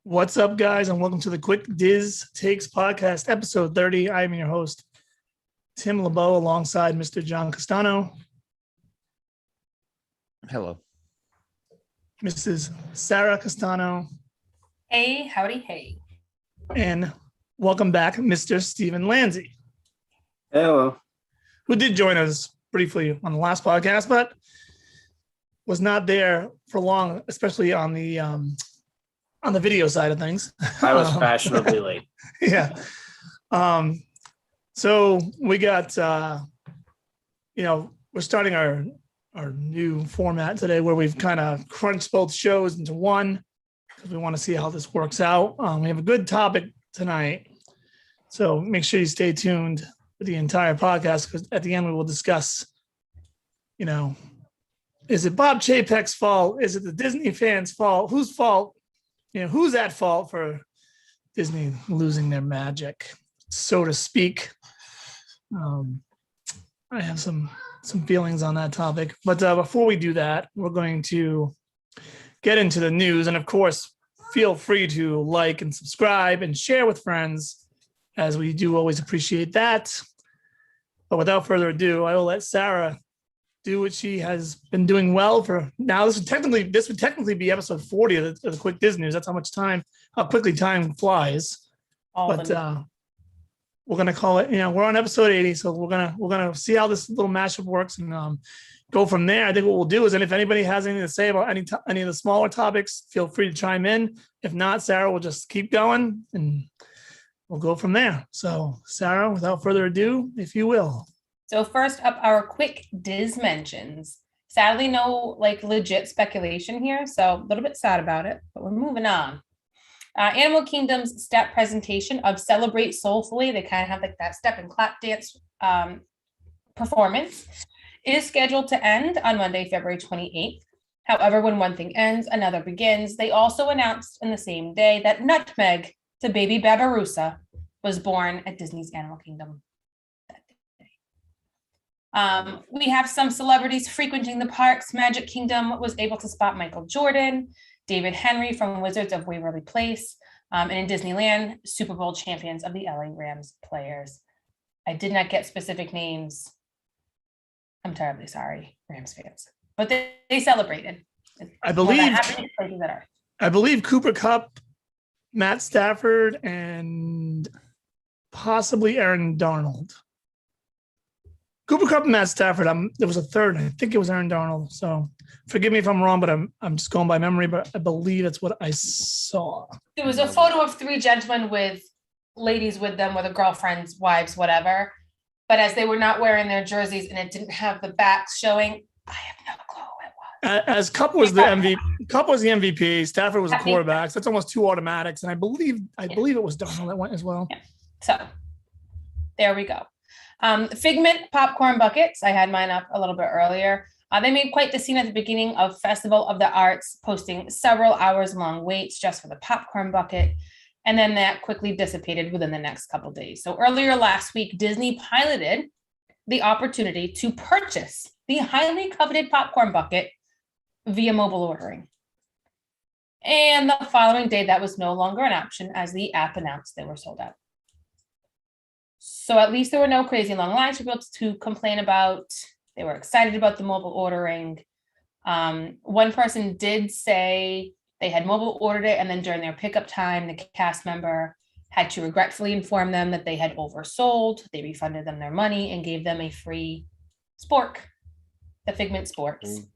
What's up, guys, and welcome to the Quick Diz Takes podcast, episode 30. I am your host, Tim LeBeau, alongside Mr. John Castano. Hello. Mrs. Sarah Castano. Hey, howdy, hey. And welcome back, Mr. Stephen Lanzi. Hello. Who did join us briefly on the last podcast, but was not there for long, especially on the video side of things. I was fashionably late. Yeah. So we got, we're starting our new format today where we've kind of crunched both shows into one because we want to see how this works out. We have a good topic tonight. So make sure you stay tuned for the entire podcast because at the end we will discuss, is it Bob Chapek's fault? Is it the Disney fans' fault? Whose fault? Who's at fault for Disney losing their magic, so to speak? I have some feelings on that topic. But before we do that, we're going to get into the news. And of course, feel free to like and subscribe and share with friends, as we do always appreciate that. But without further ado, I will let Sarah do what she has been doing well for now. This would technically be episode 40 of the Quick Disney News. That's how quickly time flies. But we're gonna call it. We're on episode 80, so we're gonna see how this little mashup works and go from there. I think what we'll do is, and if anybody has anything to say about any of the smaller topics, feel free to chime in. If not, Sarah will just keep going and we'll go from there. So, Sarah, without further ado, if you will. So first up, our quick Diz mentions. Sadly, no legit speculation here, so a little bit sad about it, but we're moving on. Animal Kingdom's step presentation of Celebrate Soulfully, they kind of have that step and clap dance performance, is scheduled to end on Monday, February 28th. However, when one thing ends, another begins. They also announced in the same day that Nutmeg, the baby Barbarossa, was born at Disney's Animal Kingdom. We have some celebrities frequenting the parks. Magic Kingdom was able to spot Michael Jordan, David Henry from Wizards of Waverly Place, and in Disneyland, Super Bowl champions of the LA Rams players. I did not get specific names. I'm terribly sorry, Rams fans, but they celebrated. I believe Cooper Kupp, Matt Stafford, and possibly Aaron Donald. Cooper Kupp and Matt Stafford. There was a third. I think it was Aaron Donald. So forgive me if I'm wrong, but I'm just going by memory. But I believe that's what I saw. There was a photo of three gentlemen with ladies with them, whether girlfriends, wives, whatever. But as they were not wearing their jerseys and it didn't have the backs showing, I have no clue who it was. As Kupp was the MVP. Kupp was the MVP. Stafford was the quarterback. So that's almost two automatics. And I believe it was Donald that went as well. Yeah. So there we go. Figment popcorn buckets. I had mine up a little bit earlier. They made quite the scene at the beginning of Festival of the Arts, posting several hours long waits just for the popcorn bucket. And then that quickly dissipated within the next couple days. So earlier last week, Disney piloted the opportunity to purchase the highly coveted popcorn bucket via mobile ordering. And the following day, that was no longer an option as the app announced they were sold out. So at least there were no crazy long lines for people to complain about. They were excited about the mobile ordering. One person did say they had mobile ordered it, and then during their pickup time, the cast member had to regretfully inform them that they had oversold. They refunded them their money and gave them a free spork, the Figment Sporks,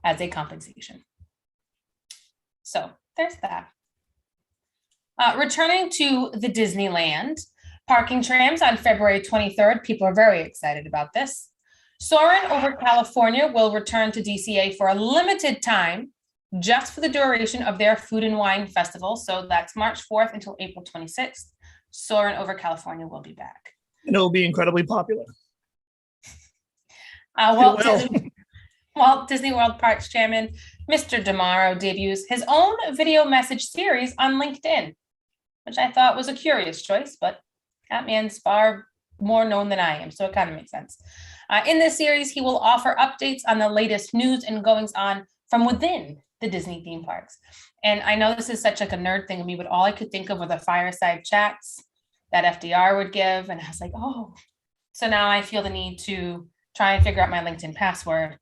as a compensation. So there's that. Returning to the Disneyland, parking trams on February 23rd. People are very excited about this. Soarin' Over California will return to DCA for a limited time, just for the duration of their Food and Wine Festival. So that's March 4th until April 26th. Soarin' Over California will be back. And it will be incredibly popular. Walt Disney World Parks Chairman Mr. DeMauro debuts his own video message series on LinkedIn, which I thought was a curious choice, but that man's far more known than I am, so it kind of makes sense. In this series, he will offer updates on the latest news and goings on from within the Disney theme parks. And I know this is such like a nerd thing to me, but all I could think of were the fireside chats that FDR would give. And I was like, oh, so now I feel the need to try and figure out my LinkedIn password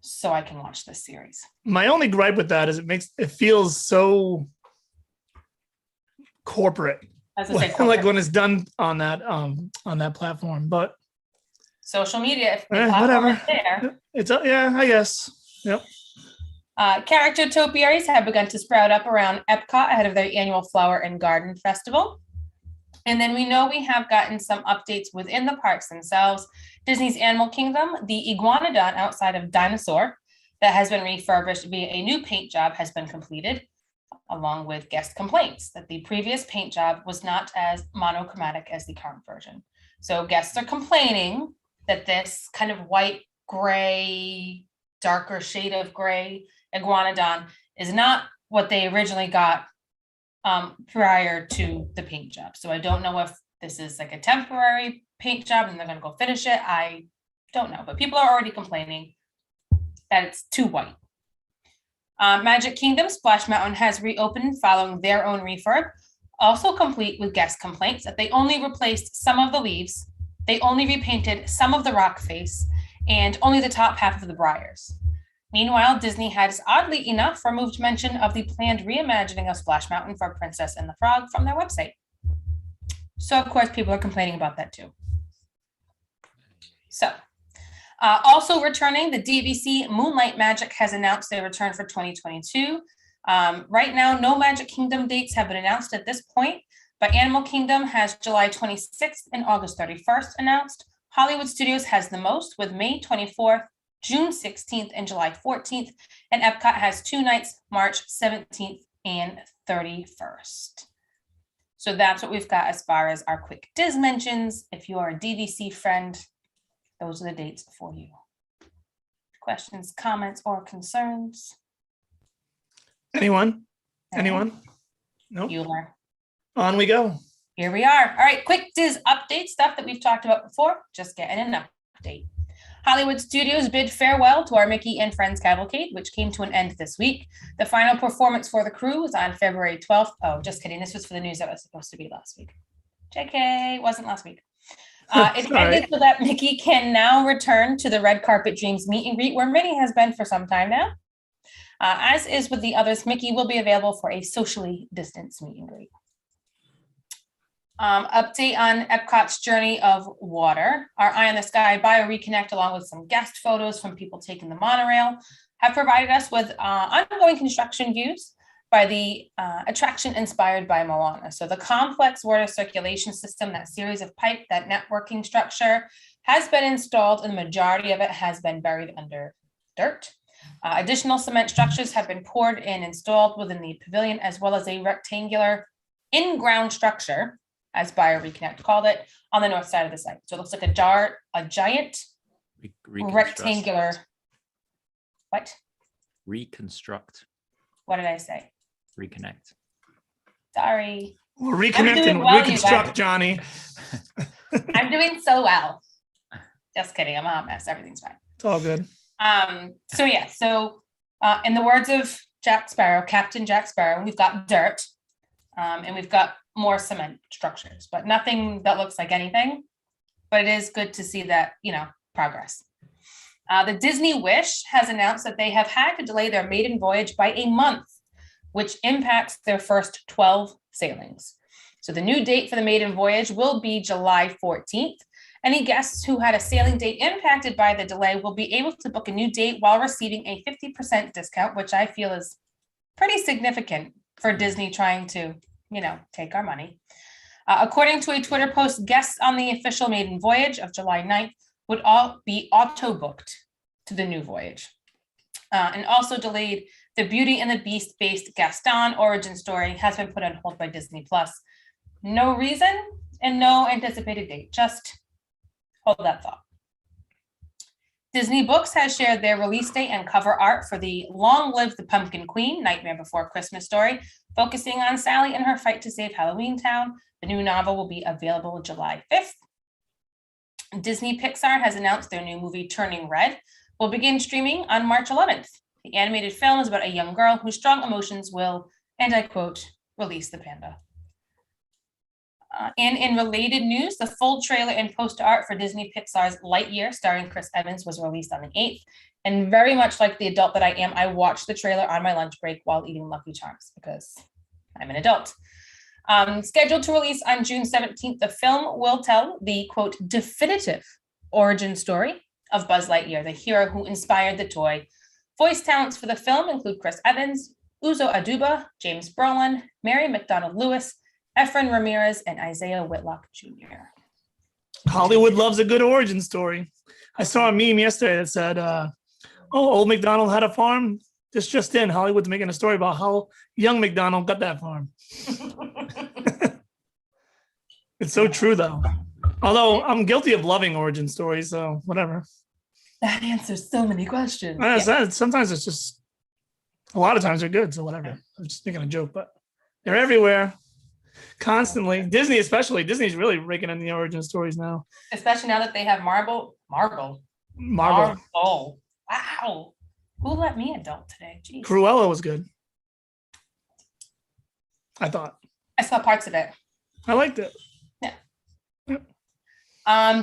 so I can watch this series. My only gripe with that is it feels so corporate. As I say, Like when it's done on that platform, but social media, if the whatever. platform is there. It's yeah, I guess. Yep. Character topiaries have begun to sprout up around Epcot ahead of their annual Flower and Garden Festival. And then we know we have gotten some updates within the parks themselves. Disney's Animal Kingdom, the Iguanodon outside of Dinosaur that has been refurbished via a new paint job has been completed, along with guest complaints that the previous paint job was not as monochromatic as the current version. So guests are complaining that this kind of white, gray, darker shade of gray Iguanodon is not what they originally got prior to the paint job. So I don't know if this is like a temporary paint job and they're going to go finish it. I don't know, but people are already complaining that it's too white. Magic Kingdom Splash Mountain has reopened following their own refurb, also complete with guest complaints that they only replaced some of the leaves, they only repainted some of the rock face, and only the top half of the briars. Meanwhile, Disney has, oddly enough, removed mention of the planned reimagining of Splash Mountain for Princess and the Frog from their website. So, of course, people are complaining about that too. So, also returning, the DVC Moonlight Magic has announced their return for 2022. Right now, no Magic Kingdom dates have been announced at this point, but Animal Kingdom has July 26th and August 31st announced. Hollywood Studios has the most with May 24th, June 16th, and July 14th, and Epcot has 2 nights, March 17th and 31st. So that's what we've got as far as our quick Diz mentions. If you are a DVC friend, those are the dates for you. Questions, comments, or concerns? Anyone? Anyone? No. Bueller. On we go. Here we are. All right, quick Diz update, stuff that we've talked about before. Just getting an update. Hollywood Studios bid farewell to our Mickey and Friends Cavalcade, which came to an end this week. The final performance for the crew was on February 12th. Oh, just kidding. This was for the news that was supposed to be last week. JK, wasn't last week. It ended so that Mickey can now return to the Red Carpet Dreams meet and greet, where Minnie has been for some time now. As is with the others, Mickey will be available for a socially distanced meet and greet. Update on Epcot's journey of water. Our Eye on the Sky Bio Reconnect, along with some guest photos from people taking the monorail, have provided us with ongoing construction views by the attraction inspired by Moana. So the complex water circulation system, that series of pipe, that networking structure has been installed, and the majority of it has been buried under dirt. Additional cement structures have been poured and installed within the pavilion, as well as a rectangular in-ground structure, as Bio Reconnect called it, on the north side of the site. So it looks like a giant rectangular. What? Reconstruct. What did I say? Reconnect. Sorry. We'll reconnect and well, reconstruct, Johnny. I'm doing so well. Just kidding. I'm a hot mess. Everything's fine. It's all good. So in the words of Jack Sparrow, Captain Jack Sparrow, we've got dirt, and we've got more cement structures, but nothing that looks like anything. But it is good to see that, progress. The Disney Wish has announced that they have had to delay their maiden voyage by a month, which impacts their first 12 sailings. So the new date for the maiden voyage will be July 14th. Any guests who had a sailing date impacted by the delay will be able to book a new date while receiving a 50% discount, which I feel is pretty significant for Disney trying to, take our money. According to a Twitter post, guests on the official maiden voyage of July 9th would all be auto-booked to the new voyage. And also delayed, the Beauty and the Beast-based Gaston origin story has been put on hold by Disney+. No reason and no anticipated date. Just hold that thought. Disney Books has shared their release date and cover art for the Long Live the Pumpkin Queen, Nightmare Before Christmas story, focusing on Sally and her fight to save Halloween Town. The new novel will be available July 5th. Disney Pixar has announced their new movie, Turning Red, will begin streaming on March 11th. The animated film is about a young girl whose strong emotions will, and I quote, release the panda. And in related news, the full trailer and poster art for Disney Pixar's Lightyear, starring Chris Evans, was released on the 8th. And very much like the adult that I am, I watched the trailer on my lunch break while eating Lucky Charms because I'm an adult. Scheduled to release on June 17th, the film will tell the, quote, definitive origin story of Buzz Lightyear, the hero who inspired the toy. Voice talents for the film include Chris Evans, Uzo Aduba, James Brolin, Mary McDonald-Lewis, Efren Ramirez, and Isaiah Whitlock Jr. Hollywood loves a good origin story. I saw a meme yesterday that said, old McDonald had a farm. This just in, Hollywood's making a story about how young McDonald got that farm. It's so true, though. Although I'm guilty of loving origin stories, so whatever. That answers so many questions. Sometimes it's just, a lot of times they're good, so whatever. I'm just making a joke, but they're everywhere. Constantly. Disney especially. Disney's really raking in the origin stories now. Especially now that they have Marvel. Wow. Who let me adult today? Jeez. Cruella was good. I thought. I saw parts of it. I liked it. Yeah. Yep.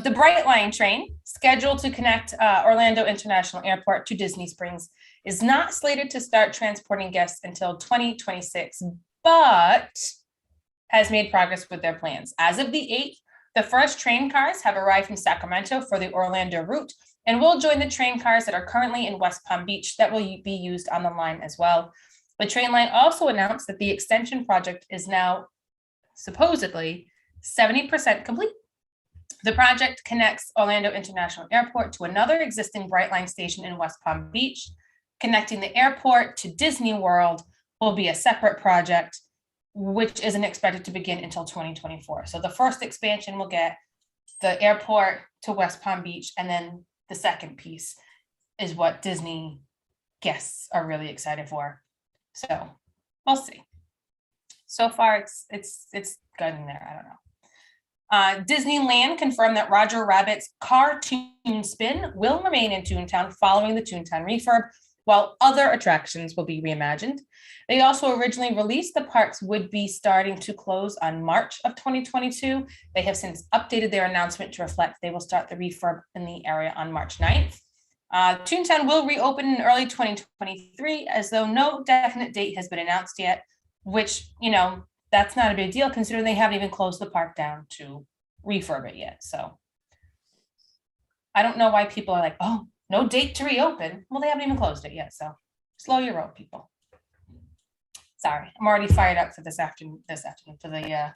The Bright Line train, scheduled to connect Orlando International Airport to Disney Springs, is not slated to start transporting guests until 2026, but has made progress with their plans. As of the 8th, the first train cars have arrived from Sacramento for the Orlando route and will join the train cars that are currently in West Palm Beach that will be used on the line as well. The train line also announced that the extension project is now supposedly 70% complete. The project connects Orlando International Airport to another existing Brightline station in West Palm Beach. Connecting the airport to Disney World will be a separate project, which isn't expected to begin until 2024. So the first expansion will get the airport to West Palm Beach, and then the second piece is what Disney guests are really excited for. So we'll see. So far, it's getting there. I don't know. Disneyland confirmed that Roger Rabbit's Cartoon Spin will remain in Toontown following the Toontown refurb, while other attractions will be reimagined. They also originally released the parks would be starting to close on March of 2022. They have since updated their announcement to reflect they will start the refurb in the area on March 9th. Toontown will reopen in early 2023, as though no definite date has been announced yet, which, that's not a big deal considering they haven't even closed the park down to refurb it yet. So I don't know why people are like, oh, no date to reopen. Well, they haven't even closed it yet. So slow your roll, people. Sorry, I'm already fired up for this afternoon for the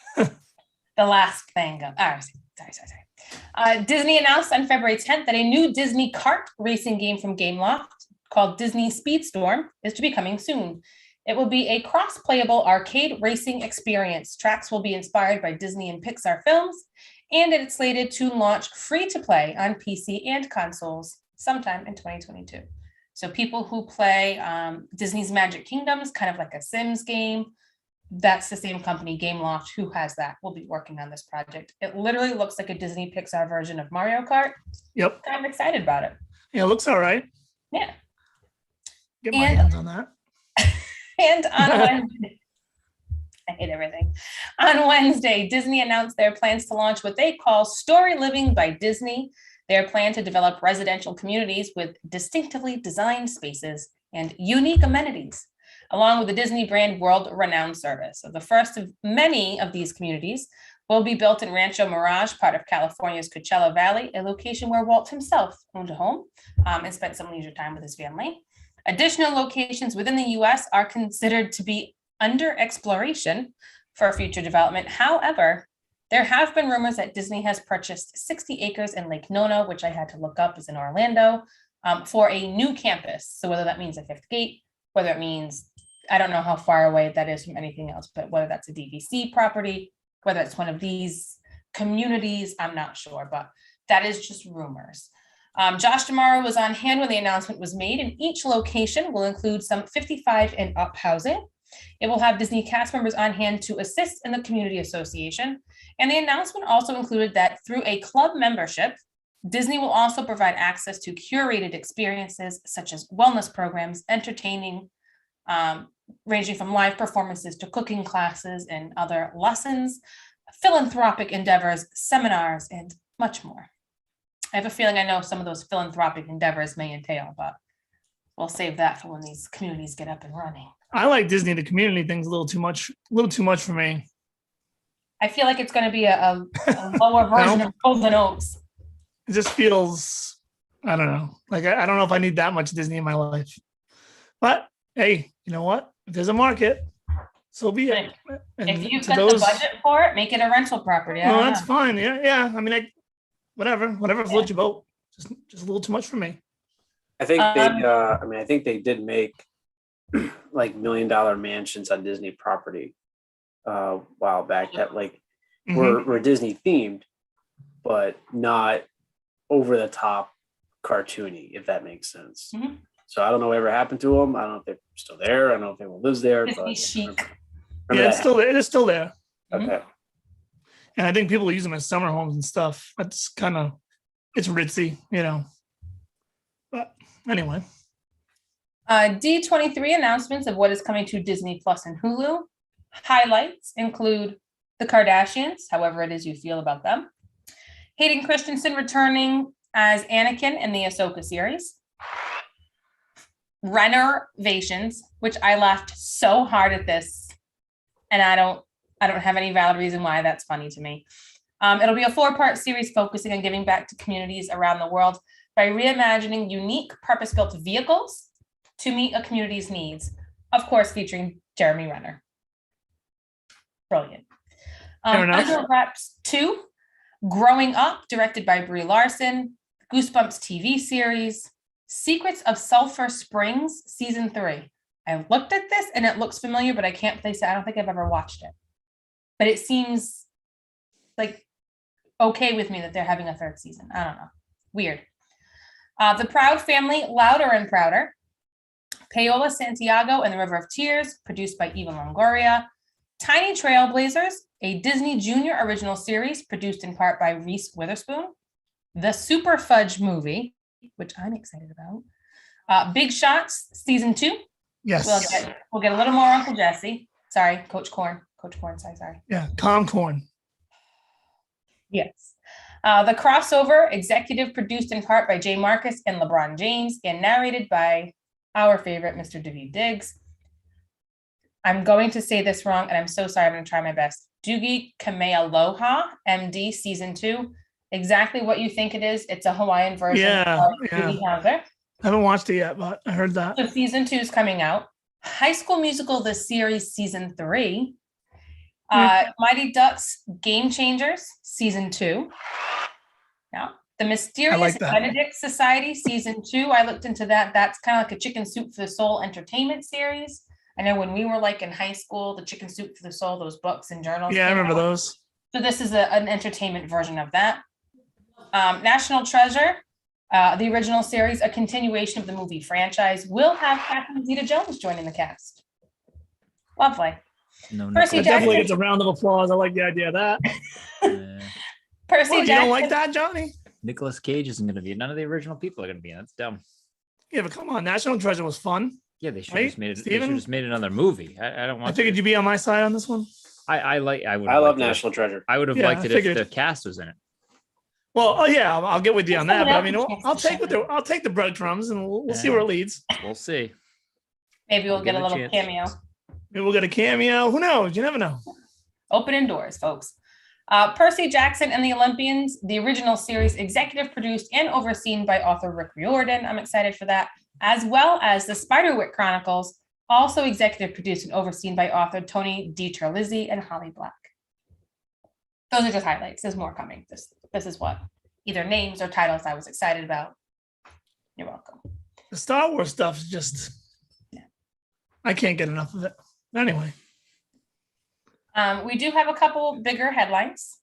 the last thing. Sorry. Disney announced on February 10th that a new Disney kart racing game from Gameloft called Disney Speedstorm is to be coming soon. It will be a cross-playable arcade racing experience. Tracks will be inspired by Disney and Pixar films, and it's slated to launch free-to-play on PC and consoles sometime in 2022. So people who play Disney's Magic Kingdoms, kind of like a Sims game, that's the same company, Gameloft, who has that, will be working on this project. It literally looks like a Disney Pixar version of Mario Kart. Yep. I'm excited about it. Yeah, it looks all right. Yeah. Get my hands on that. And on Wednesday, I hate everything. On Wednesday, Disney announced their plans to launch what they call Story Living by Disney. Their plan to develop residential communities with distinctively designed spaces and unique amenities, along with the Disney brand world-renowned service. So the first of many of these communities will be built in Rancho Mirage, part of California's Coachella Valley, a location where Walt himself owned a home and spent some leisure time with his family. Additional locations within the U.S. are considered to be under exploration for future development. However, there have been rumors that Disney has purchased 60 acres in Lake Nona, which I had to look up, is in Orlando, for a new campus. So whether that means a fifth gate, whether it means, I don't know how far away that is from anything else, but whether that's a DVC property, whether it's one of these communities, I'm not sure, but that is just rumors. Josh D'Amaro was on hand when the announcement was made, and each location will include some 55 and up housing. It will have Disney cast members on hand to assist in the community association. And the announcement also included that through a club membership, Disney will also provide access to curated experiences such as wellness programs, entertaining, ranging from live performances to cooking classes and other lessons, philanthropic endeavors, seminars, and much more. I have a feeling I know some of those philanthropic endeavors may entail, but we'll save that for when these communities get up and running. I like Disney. The community thing's a little too much for me. I feel like it's going to be a lower version of Golden Oaks. It just feels, I don't know. Like, I don't know if I need that much Disney in my life. But hey, you know what? If there's a market, so be it. And If you've to got the budget for it, make it a rental property. No, that's fine. Yeah. I mean, whatever floats your boat. Just a little too much for me. I think I think they did make like $1 million mansions on Disney property a while back that like were Disney themed, but not over the top cartoony, if that makes sense. Mhm. So I don't know whatever happened to them. I don't know if they're still there. I don't know if anyone lives there. Disney But chic. Yeah, it's still there. It's still there. Okay. And I think people use them as summer homes and stuff. That's kind of, it's ritzy, you know. But anyway. D23 announcements of what is coming to Disney Plus and Hulu. Highlights include the Kardashians, however it is you feel about them. Hayden Christensen returning as Anakin in the Ahsoka series. Renovations, which I laughed so hard at this, and I don't have any valid reason why. That's funny to me. It'll be a 4-part series focusing on giving back to communities around the world by reimagining unique purpose-built vehicles to meet a community's needs, of course, featuring Jeremy Renner. Brilliant. Under Wraps 2, Growing Up, directed by Brie Larson, Goosebumps TV series, Secrets of Sulphur Springs, season 3. I looked at this and it looks familiar, but I can't place it. I don't think I've ever watched it. But it seems like okay with me that they're having a 3rd season. I don't know. Weird. The Proud Family, Louder and Prouder. Paola Santiago and the River of Tears, produced by Eva Longoria. Tiny Trailblazers, a Disney Junior original series produced in part by Reese Witherspoon. The Super Fudge Movie, which I'm excited about. Big Shots, season 2. Yes. We'll get a little more Uncle Jesse. Sorry, Coach Corn. Sorry. Yeah, Calm Corn. Yes. The Crossover, executive produced in part by Jay Marcus and LeBron James, and narrated by our favorite, Mr. David Diggs. I'm going to say this wrong, and I'm so sorry. I'm going to try my best. Doogie Kamealoha, MD, season 2. Exactly what you think it is. It's a Hawaiian version of Doogie Howser. I haven't watched it yet, but I heard that. So season 2 is coming out. High School Musical, the series, season 3. Mighty Ducks Game Changers, season 2. Now, The Mysterious Benedict Society, season 2. I looked into that. That's kind of like a Chicken Soup for the Soul entertainment series. I know when we were like in high school, the Chicken Soup for the Soul, those books and journals. Yeah, I remember those. So this is an entertainment version of that. National Treasure, the original series, a continuation of the movie franchise, will have Catherine Zeta-Jones joining the cast. Lovely. No, Percy It definitely gets a round of applause. I like the idea of that. Percy You don't like that, Johnny? Nicolas Cage isn't going to be. None of the original people are going to be. That's dumb. Yeah, but come on, National Treasure was fun. Yeah, they should Right, have just made it. They Steven? should have just made another movie. I don't want. I figured you'd be on my side on this one. I love National Treasure. I would have Yeah, liked I it figured. if the cast was in it. Well, I'll get with you on that. But I mean, Someone else I'll chance to I'll take the breadcrumbs and we'll see Yeah. where it leads. We'll see. Maybe we'll I'll get a give it a little chance. cameo. Maybe we'll get a cameo. Who knows? You never know. Opening doors, folks. Percy Jackson and the Olympians, the original series, executive produced and overseen by author Rick Riordan. I'm excited for that. As well as the Spiderwick Chronicles, also executive produced and overseen by author Tony DiTerlizzi and Holly Black. Those are just highlights. There's more coming. This is what either names or titles I was excited about. You're welcome. The Star Wars stuff is just, I can't get enough of it. Anyway. We do have a couple bigger headlines.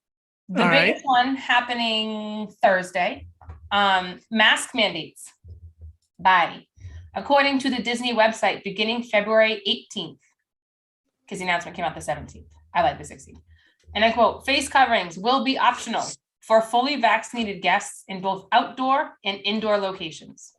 The All right. biggest one happening Thursday, mask mandates. Bye. According to the Disney website, beginning February 18th, because the announcement came out the 17th. I like the 16th. And I quote, face coverings will be optional for fully vaccinated guests in both outdoor and indoor locations.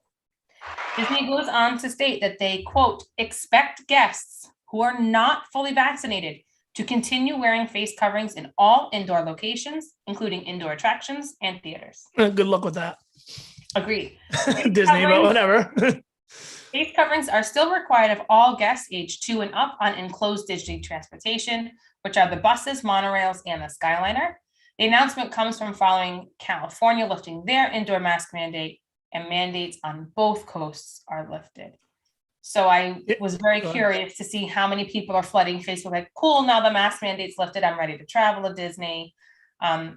Disney goes on to state that they, quote, expect guests who are not fully vaccinated to continue wearing face coverings in all indoor locations, including indoor attractions and theaters. Good luck with that. Agreed. Disney, but whatever. Face coverings are still required of all guests age 2 and up on enclosed Disney transportation, which are the buses, monorails, and the Skyliner. The announcement comes from following California lifting their indoor mask mandate, and mandates on both coasts are lifted. So I was very curious to see how many people are flooding Facebook like, cool, now the mask mandate's lifted, I'm ready to travel to Disney.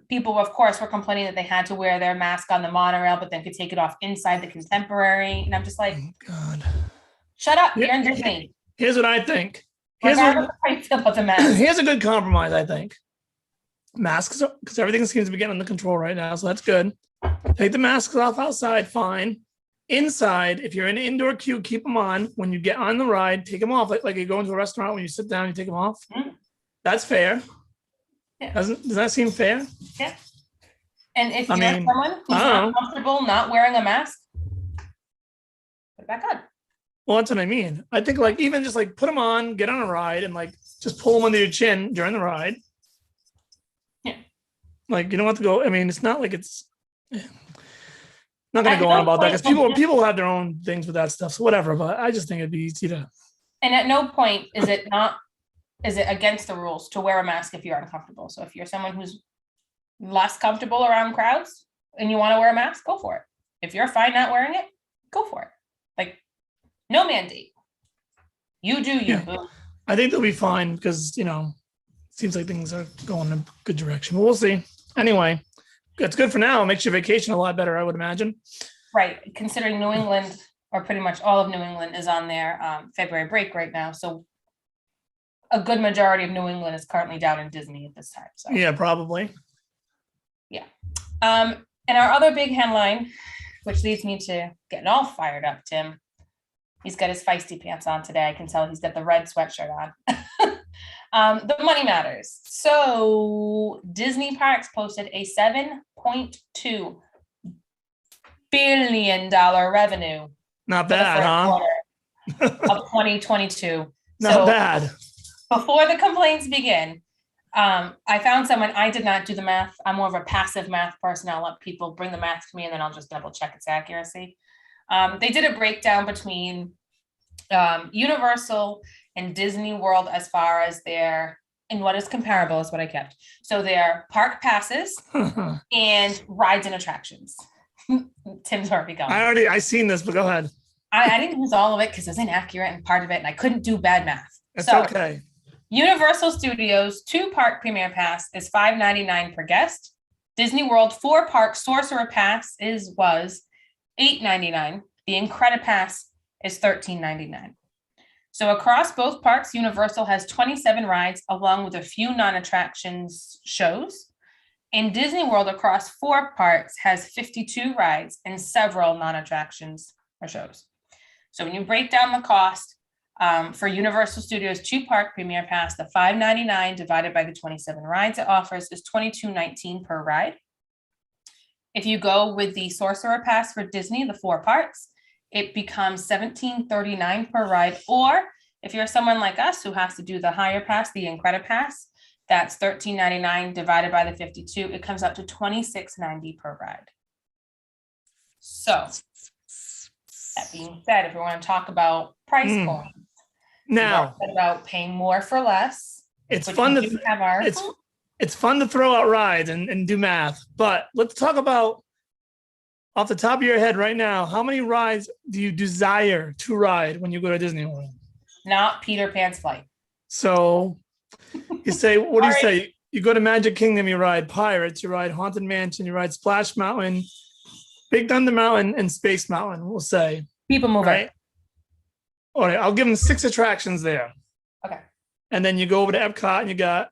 People, of course, were complaining that they had to wear their mask on the monorail, but then could take it off inside the Contemporary. And I'm just like, Oh, God. Shut up, you're in Disney. Here's what I think. Regardless of how you feel about the mask. Here's a good compromise, I think. Masks, because everything seems to be getting under control right now, so that's good. Take the masks off outside, fine. Inside, if you're in an indoor queue, keep them on. When you get on the ride, take them off. Like you go into a restaurant, when you sit down, you take them off. Mm. That's fair. Yeah. Does that seem fair? Yeah. And if I you're mean, someone who's not comfortable not wearing a mask, put it back on. Well, that's what I mean. I think like even just like put them on, get on a ride, and like just pull them under your chin during the ride. Yeah. Like you don't have to go. I mean, it's not like it's. Not going to go on about that because people have their own things with that stuff. So whatever. But I just think it'd be easy to. And at no point is it against the rules to wear a mask if you're uncomfortable. So if you're someone who's less comfortable around crowds and you want to wear a mask, go for it. If you're fine not wearing it, go for it. Like no mandate. You do you. Yeah. I think they'll be fine because it seems like things are going in a good direction. But we'll see. Anyway. It's good for now. It makes your vacation a lot better, I would imagine. Right. Considering New England, or pretty much all of New England, is on their February break right now. So a good majority of New England is currently down in Disney at this time. So yeah, probably. Yeah. And our other big headline, which leads me to getting all fired up, Tim. He's got his feisty pants on today. I can tell he's got the red sweatshirt on. The money matters. So Disney Parks posted a $7.2 billion revenue. Not bad, huh? Of 2022. Not bad. Before the complaints begin, I found someone. I did not do the math. I'm more of a passive math person. I'll let people bring the math to me and then I'll just double check its accuracy. They did a breakdown between Universal and Disney World as far as and what is comparable is what I kept. So their park passes and rides and attractions. Tim's already gone. I seen this, but go ahead. I didn't use all of it because it was inaccurate and part of it, and I couldn't do bad math. It's okay. Universal Studios 2-park premiere pass is $5.99 per guest. Disney World 4-park Sorcerer Pass was $8.99. The Incredipass is $13.99. So across both parks, Universal has 27 rides along with a few non-attractions shows. And Disney World across 4 parks has 52 rides and several non-attractions or shows. So when you break down the cost for Universal Studios 2-park premiere pass, the $5.99 divided by the 27 rides it offers is $22.19 per ride. If you go with the Sorcerer Pass for Disney, the 4 parks, it becomes $17.39 per ride. Or if you're someone like us who has to do the higher pass, the Incredipass, that's $13.99 divided by the 52. It comes up to $26.90 per ride. So that being said, if we want to talk about price points, now about paying more for less, it's fun to it's fun to throw out rides and do math. But let's talk about, off the top of your head right now, how many rides do you desire to ride when you go to Disney World? Not Peter Pan's Flight. So you say, what do you say? You go to Magic Kingdom, you ride Pirates, you ride Haunted Mansion, you ride Splash Mountain, Big Thunder Mountain, and Space Mountain, we'll say. People Mover. Right? All right, I'll give them 6 attractions there. Okay. And then you go over to Epcot and you got,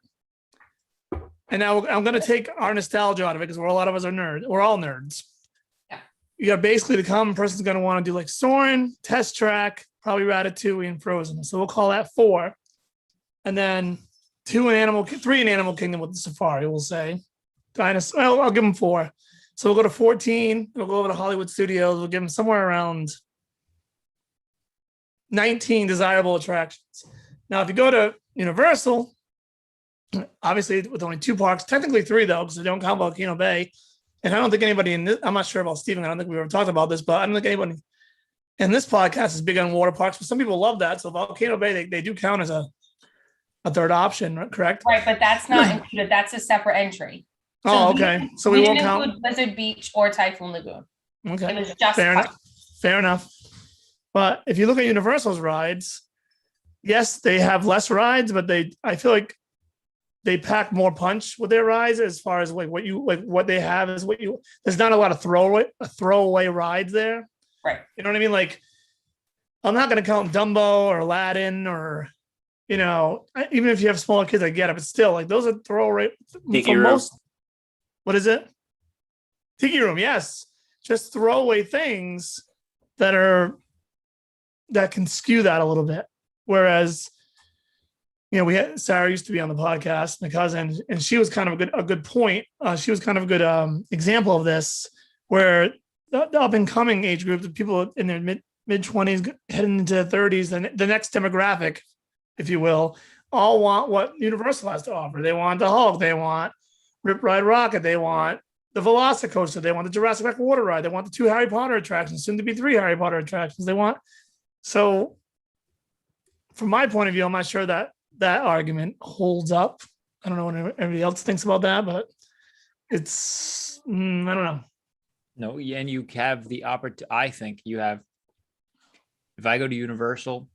and now I'm going to take our nostalgia out of it because a lot of us are nerds. We're all nerds. Yeah. You got basically the common person's going to want to do like Soarin', Test Track, probably Ratatouille and Frozen. So we'll call that 4. And then 3 in Animal Kingdom with the Safari, we'll say. Well, I'll give them 4. So we'll go to 14. We'll go over to Hollywood Studios. We'll give them somewhere around 19 desirable attractions. Now, if you go to Universal, obviously with only 2 parks, technically 3 though, because they don't count Volcano Bay. And I don't think anybody in this, I'm not sure about Steven. I don't think we've ever talked about this, but I don't think anybody in this podcast is big on water parks. But some people love that. So Volcano Bay, they do count as a third option, correct? Right, but that's not included. That's a separate entry. Oh, okay. So we won't didn't count. include Blizzard Beach or Typhoon Lagoon. It Okay, was just fair parks. enough. Fair enough. But if you look at Universal's rides, yes, they have less rides, but I feel like they pack more punch with their rides as far as like what they have is there's not a lot of throwaway rides there. Right. You know what I mean? Like, I'm not going to count Dumbo or Aladdin or, even if you have smaller kids, I get it, but still, like, those are throwaway. Tiki Room. What is it? Tiki Room, yes. Just throwaway things that can skew that a little bit. Whereas, we had Sarah used to be on the podcast, my cousin, and she was kind of a good point. She was kind of a good example of this, where the up and coming age group, the people in their mid 20s heading into 30s, the next demographic, if you will, all want what Universal has to offer. They want the Hulk, they want Rip Ride Rocket, they want the Velocicoaster, they want the Jurassic Park water ride, they want the 2 Harry Potter attractions, soon to be 3 Harry Potter attractions. So from my point of view, I'm not sure that argument holds up. I don't know what everybody else thinks about that, but it's, I don't know. No, and you have the opportunity. I think you have, if I go to Universal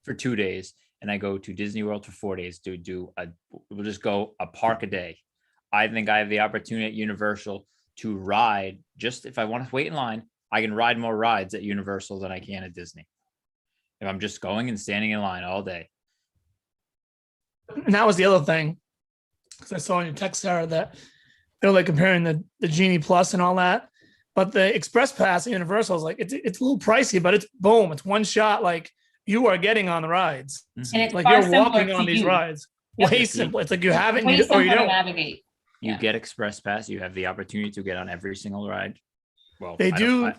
for 2 days and I go to Disney World for 4 days we'll just go a park a day. I think I have the opportunity at Universal to ride, just if I want to wait in line, I can ride more rides at Universal than I can at Disney. If I'm just going and standing in line all day. And that was the other thing, because I saw in your text, Sarah, that they're like comparing the Genie Plus and all that. But the Express Pass at Universal is like, it's a little pricey, but it's boom, it's one shot. Like, you are getting on the rides. Mhm. And it's Like, far you're walking simpler on to these use. rides. Yep. Way simple. It's like you have it Way or you simpler to don't. navigate. You Yeah. get Express Pass, you have the opportunity to get on every single ride. Well, They do.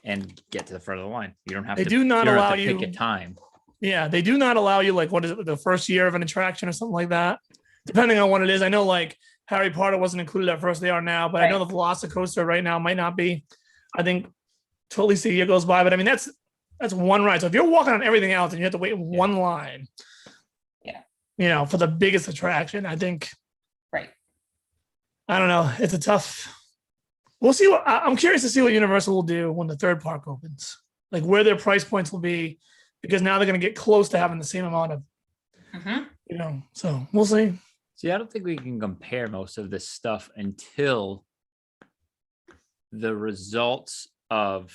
And get to the front of the line. You don't have They to. do not you don't allow have to pick you- a time. Yeah, they do not allow you, like, what is it, the first year of an attraction or something like that, depending on what it is. I know, like, Harry Potter wasn't included at first; they are now. But I know the Velocicoaster right now might not be. I think till at least a year goes by. But I mean, that's one ride. So if you're walking on everything else and you have to wait in one line, for the biggest attraction, I think. Right. I don't know. It's a tough. We'll see what I'm curious to see what Universal will do when the third park opens, like where their price points will be, because now they're going to get close to having the same amount of, so we'll see. See, I don't think we can compare most of this stuff until the results of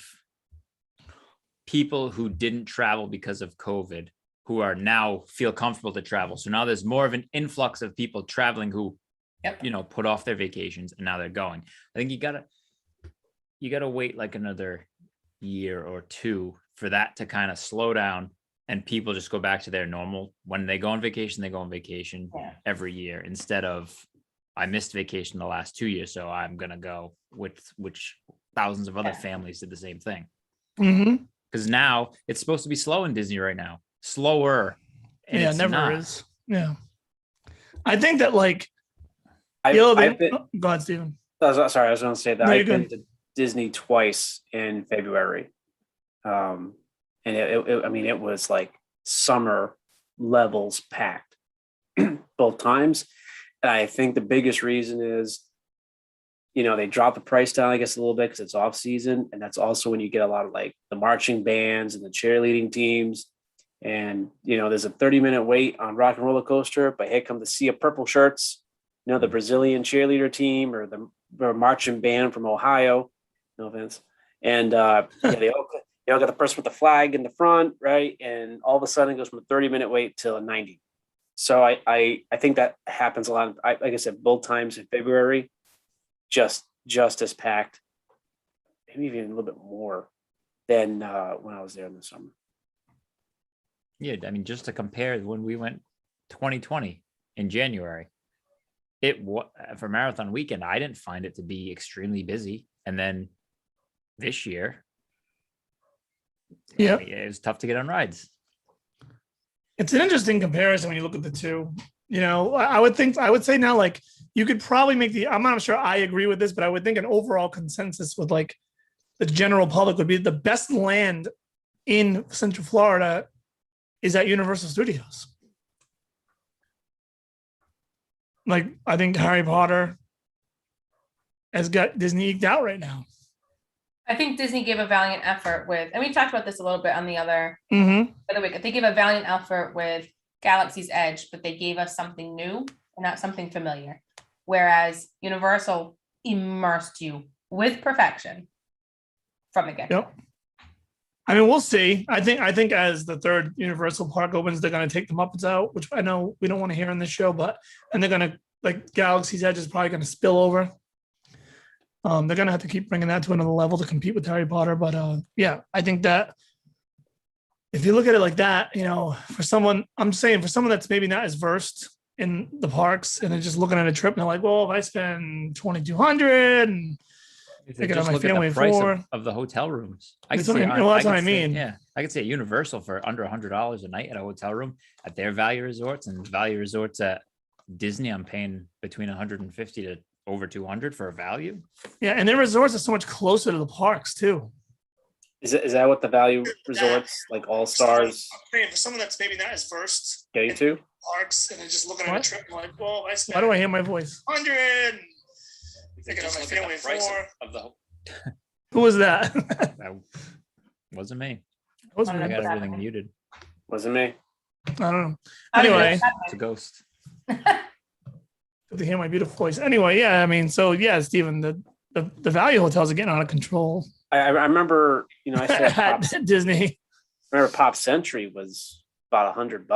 people who didn't travel because of COVID, who are now feel comfortable to travel. So now there's more of an influx of people traveling who, put off their vacations and now they're going. I think you gotta wait like another year or 2 for that to kind of slow down and people just go back to their normal. When they go on vacation, they go on vacation every year instead of, I missed vacation the last 2 years, so I'm gonna go, which thousands of other families did the same thing. Mm-hmm. Because now it's supposed to be slow in Disney right now, slower. And Yeah, it's never not. is. Yeah, I think that go ahead, Steven. I was going to say that No, you're I've been good. to Disney twice in February, and it was like summer levels packed both times. And I think the biggest reason is, they drop the price down, I guess, a little bit because it's off season, and that's also when you get a lot of like the marching bands and the cheerleading teams. And there's a 30-minute wait on Rock and Roller Coaster, but here come the Sea of Purple shirts. The Brazilian cheerleader team or the marching band from Ohio, no offense. And they all got the person with the flag in the front, right? And all of a sudden it goes from a 30-minute wait till a 90. So I think that happens a lot. Like I said, both times in February, just as packed, maybe even a little bit more than when I was there in the summer. Yeah, I mean, just to compare, when we went 2020 in January, for marathon weekend, I didn't find it to be extremely busy. And then this year, Yeah. it was tough to get on rides. It's an interesting comparison when you look at the two. I would say now, like, you could probably make I'm not sure I agree with this, but I would think an overall consensus with like the general public would be the best land in Central Florida is at Universal Studios. Like, I think Harry Potter has got Disney eked out right now. I think Disney gave a valiant effort with, and we talked about this a little bit on the other Mm-hmm. week. They gave a valiant effort with Galaxy's Edge, but they gave us something new and not something familiar. Whereas Universal immersed you with perfection from the get-go. Yep. I mean, we'll see. I think as the third Universal park opens, they're going to take the Muppets out, which I know we don't want to hear on this show, and they're going to, like, Galaxy's Edge is probably going to spill over. They're going to have to keep bringing that to another level to compete with Harry Potter. But yeah, I think that if you look at it like that, for someone that's maybe not as versed in the parks and they're just looking at a trip and they're like, well, if I spend $2,200 and Just on my look at family the price for of the hotel rooms. That's what I mean. Yeah, I could say Universal for under $100 a night at a hotel room at their value resorts, and value resorts at Disney, I'm paying between 150 to over 200 for a value. Yeah, and their resorts are so much closer to the parks too. Is that what the value resorts like All Stars For someone that's maybe not as versed getting to? parks and they're just looking at What? a trip, like, well, why do I hear my voice? 100. Thinking of my family for. Of the Who was that? that wasn't me. That was I I weird. got everything muted. Wasn't me. I don't know. I don't know Anyway. what's It's a ghost. Good to hear my beautiful voice. Anyway, yeah, I mean, so yeah, Stephen, the value hotels are getting out of control I remember, I said at Disney. I remember Pop Century was about $100,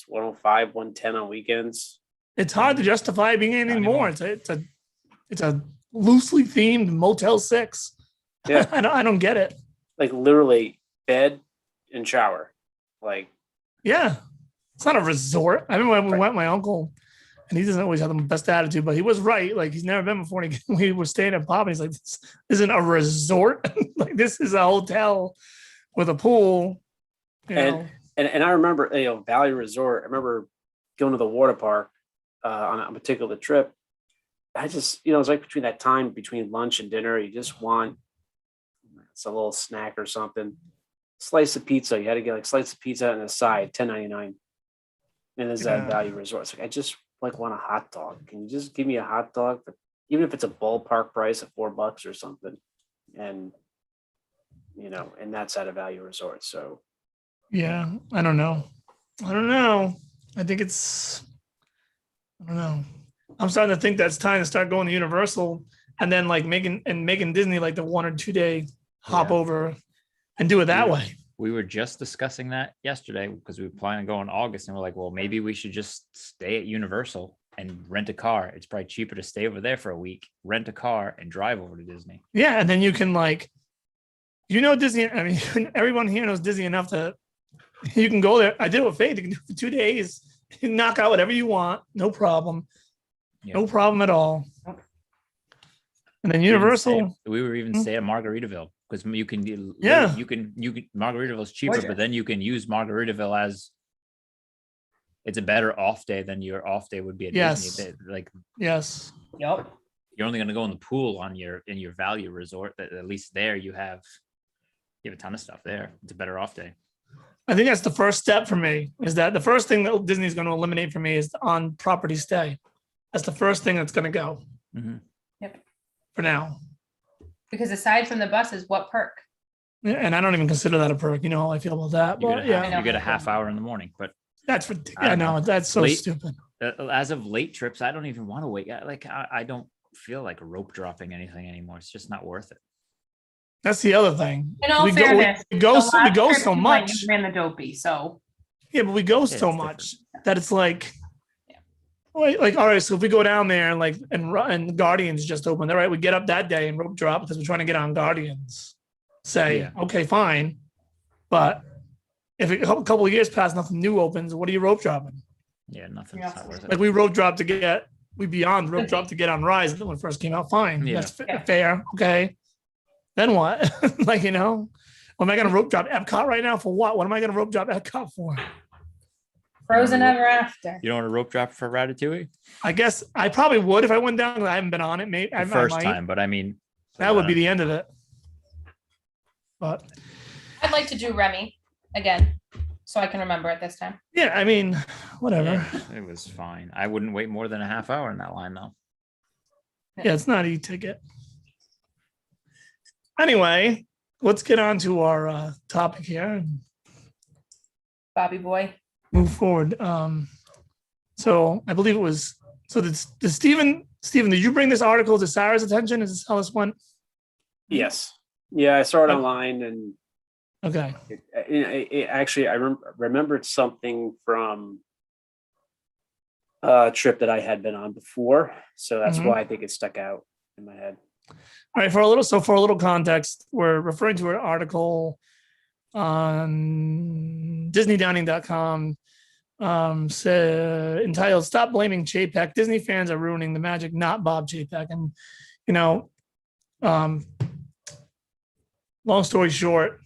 105, 110 on weekends. It's hard to justify being anything Not more. anymore. It's a loosely themed Motel 6. Yeah. I don't get it. Like literally bed and shower. Like, Yeah, it's not a resort. I remember when we went with my uncle, and he doesn't always have the best attitude, but he was right. Like, he's never been before. And we were staying at Pop, and he's like, "This isn't a resort. Like, this is a hotel with a pool." And I remember, Valley Resort. I remember going to the water park on a particular trip. I just, it was right between that time between lunch and dinner. You just want it's a little snack or something. Slice of pizza. You had to get like slice of pizza and a side, $10.99. And there's that Value Resort. It's like, I just want a hot dog. Can you just give me a hot dog, even if it's a ballpark price of $4 or something? And and that's at a Value Resort. So yeah, I don't know. I think I don't know. I'm starting to think that's time to start going to Universal and then like making Disney like the 1 or 2 day hop over and do it that way. We were just discussing that yesterday because we were planning to go in August, and we're like, well, maybe we should just stay at Universal and rent a car. It's probably cheaper to stay over there for a week, rent a car, and drive over to Disney. Yeah, and then you can Disney. I mean, everyone here knows Disney enough that you can go there. I did it with Faith. You can do it for 2 days. You can knock out whatever you want, no problem. Yep. No problem at all. And then Universal. We were even stay at Margaritaville because you can Margaritaville's cheaper, Gorgeous. but then you can use Margaritaville as it's a better off day than your off day would be at Yes. Disney. Like, Yes. Yep. you're only going to go in the pool in your value resort. That at least there you have a ton of stuff there. It's a better off day. I think that's the first step for me, is that the first thing that Disney's going to eliminate for me is on property stay. That's the first thing that's going to go Mhm. for now. Because aside from the buses, what perk? Yeah, and I don't even consider that a perk. You know how I feel about that. You But get, yeah, you get a half hour in the morning, but that's I ridiculous. I don't know, know. that's so Late- stupid. as of late trips, I don't even want to wait. I don't feel like rope dropping anything anymore. It's just not worth it. That's the other thing. In all we fairness, we go the so, we last go trip so you went, much. you ran the dopey, so Yeah, but we go Yeah, so it's much that it's like, like, all right, so if we go down there and Guardians just opened, all right, we get up that day and rope drop because we're trying to get on Guardians. Say, Yeah. okay, fine. But if a couple of years pass, nothing new opens, what are you rope dropping? Yeah, nothing's Yeah. not worth it. Like, we rope dropped to get we beyond rope drop to get on Rise when it first came out. Fine. Yeah. That's Yeah. fair. Okay. Then what? Like, am I going to rope drop Epcot right now for what? What am I going to rope drop Epcot for? Frozen Ever After. You don't want a rope drop for Ratatouille? I guess I probably would if I went down. I haven't been on it. Maybe The I first might. time, but I mean, That would be the end of it. But I'd like to do Remy again, so I can remember it this time. yeah, I mean, whatever. Yeah, it was fine. I wouldn't wait more than a half hour in that line though. Yeah, it's not e-ticket. Anyway, let's get on to our topic here and Bobby boy. move forward. So I believe it was. So did Stephen? Did you bring this article to Sarah's attention? Is this how this went? Yes. Yeah, I saw it online, and Okay. actually I remembered something from a trip that I had been on before, so that's Mhm. why I think it stuck out in my head. All right. For a little context, we're referring to an article on DisneyDowning.com entitled "Stop Blaming Chapek. Disney fans are ruining the magic, not Bob Chapek." And long story short,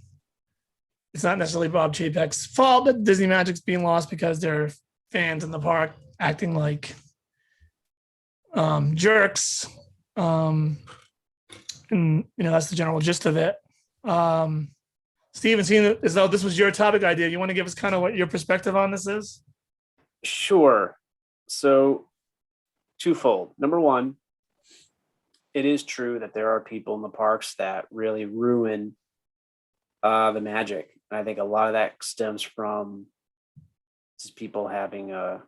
it's not necessarily Bob Chapek's fault that Disney Magic's being lost because there are fans in the park acting like jerks. And that's the general gist of it. Steven, seeing as though this was your topic idea, you want to give us kind of what your perspective on this is? Sure. So twofold. Number one, it is true that there are people in the parks that really ruin the magic. And I think a lot of that stems from just people having a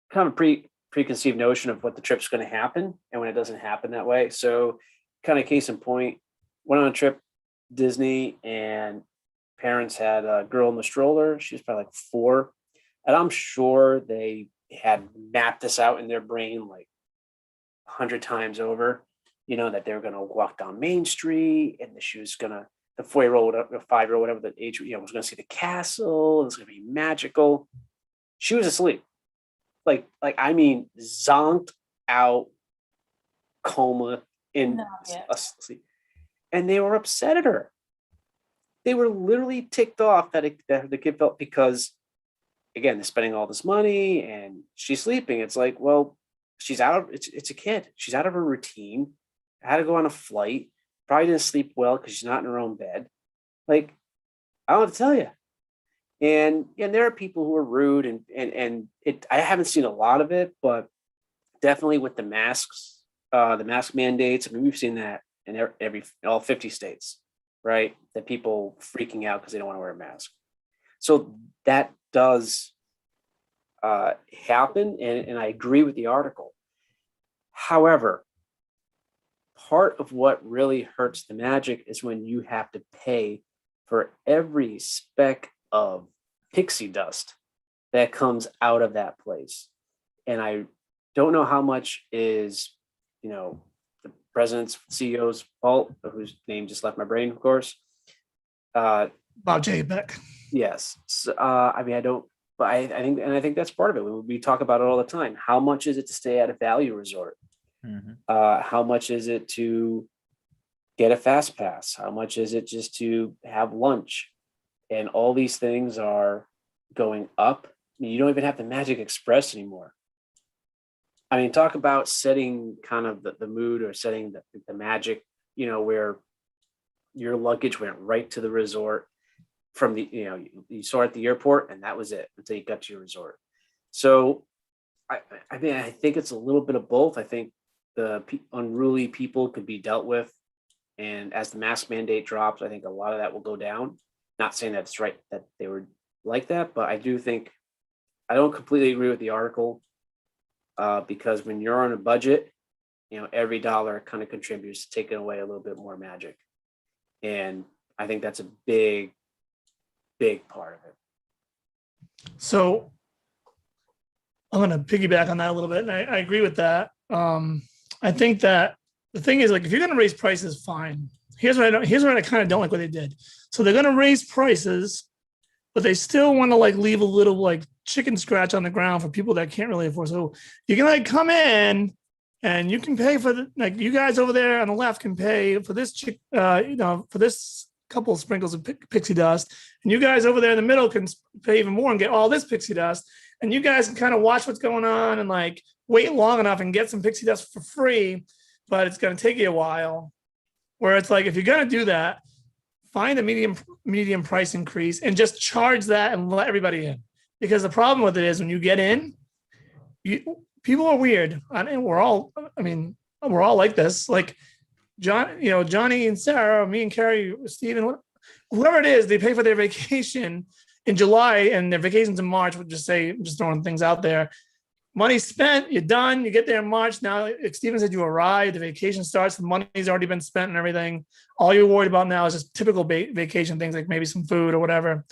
kind of preconceived notion of what the trip's going to happen, and when it doesn't happen that way. So kind of case in point, went on a trip, Disney, and parents had a girl in the stroller. She was probably like 4. And I'm sure they had mapped this out in their brain like 100 times over, that they were going to walk down Main Street, and she was going to, the 4-year-old, the 5-year-old, whatever the age, was going to see the castle. It was going to be magical. She was asleep. I mean, zonked out, coma, in asleep. And they were upset at her. They were literally ticked off that the kid felt, because, again, they're spending all this money and she's sleeping. It's like, well, she's out of, it's a kid. She's out of her routine. Had to go on a flight. Probably didn't sleep well because she's not in her own bed. Like, I don't know what to tell you. And there are people who are rude, and I haven't seen a lot of it, but definitely with the masks, the mask mandates. I mean, we've seen that in all 50 states, right? That people freaking out because they don't want to wear a mask. So that does happen, and I agree with the article. However, part of what really hurts the magic is when you have to pay for every speck of pixie dust that comes out of that place. And I don't know how much is, the president's, CEO's fault, whose name just left my brain, of course. Bob Chapek. Yes. So, I mean, I don't, but I think that's part of it. We talk about it all the time. How much is it to stay at a value resort? Mm-hmm. How much is it to get a fast pass? How much is it just to have lunch? And all these things are going up. I mean, you don't even have the Magic Express anymore. I mean, talk about setting kind of the mood, or setting the magic, where your luggage went right to the resort from the, you saw it at the airport, and that was it until you got to your resort. So I mean, I think it's a little bit of both. I think the unruly people could be dealt with. And as the mask mandate drops, I think a lot of that will go down. Not saying that it's right that they were like that, but I do think, I don't completely agree with the article, because when you're on a budget, every dollar kind of contributes to taking away a little bit more magic. And I think that's a big, big part of it. So I'm going to piggyback on that a little bit. And I agree with that. I think that the thing is, like, if you're going to raise prices, fine. Here's what I kind of don't like what they did. So they're going to raise prices, but they still want to like leave a little like chicken scratch on the ground for people that can't really afford. So you can like come in and you can pay for the, like you guys over there on the left can pay for this for this couple of sprinkles of pixie dust, and you guys over there in the middle can pay even more and get all this pixie dust, and you guys can kind of watch what's going on and like wait long enough and get some pixie dust for free, but it's going to take you a while. Where it's like, if you're going to do that, find a medium price increase and just charge that and let everybody in. Because the problem with it is when you get in, people are weird. And we're all like this. Like Johnny and Sarah, me and Carrie, Steven, whoever it is, they pay for their vacation in July and their vacations in March. We'll just say, I'm just throwing things out there. Money spent, you're done. You get there in March. Now, if Steven said you arrive, the vacation starts, the money's already been spent and everything. All you're worried about now is just typical vacation things like maybe some food or whatever.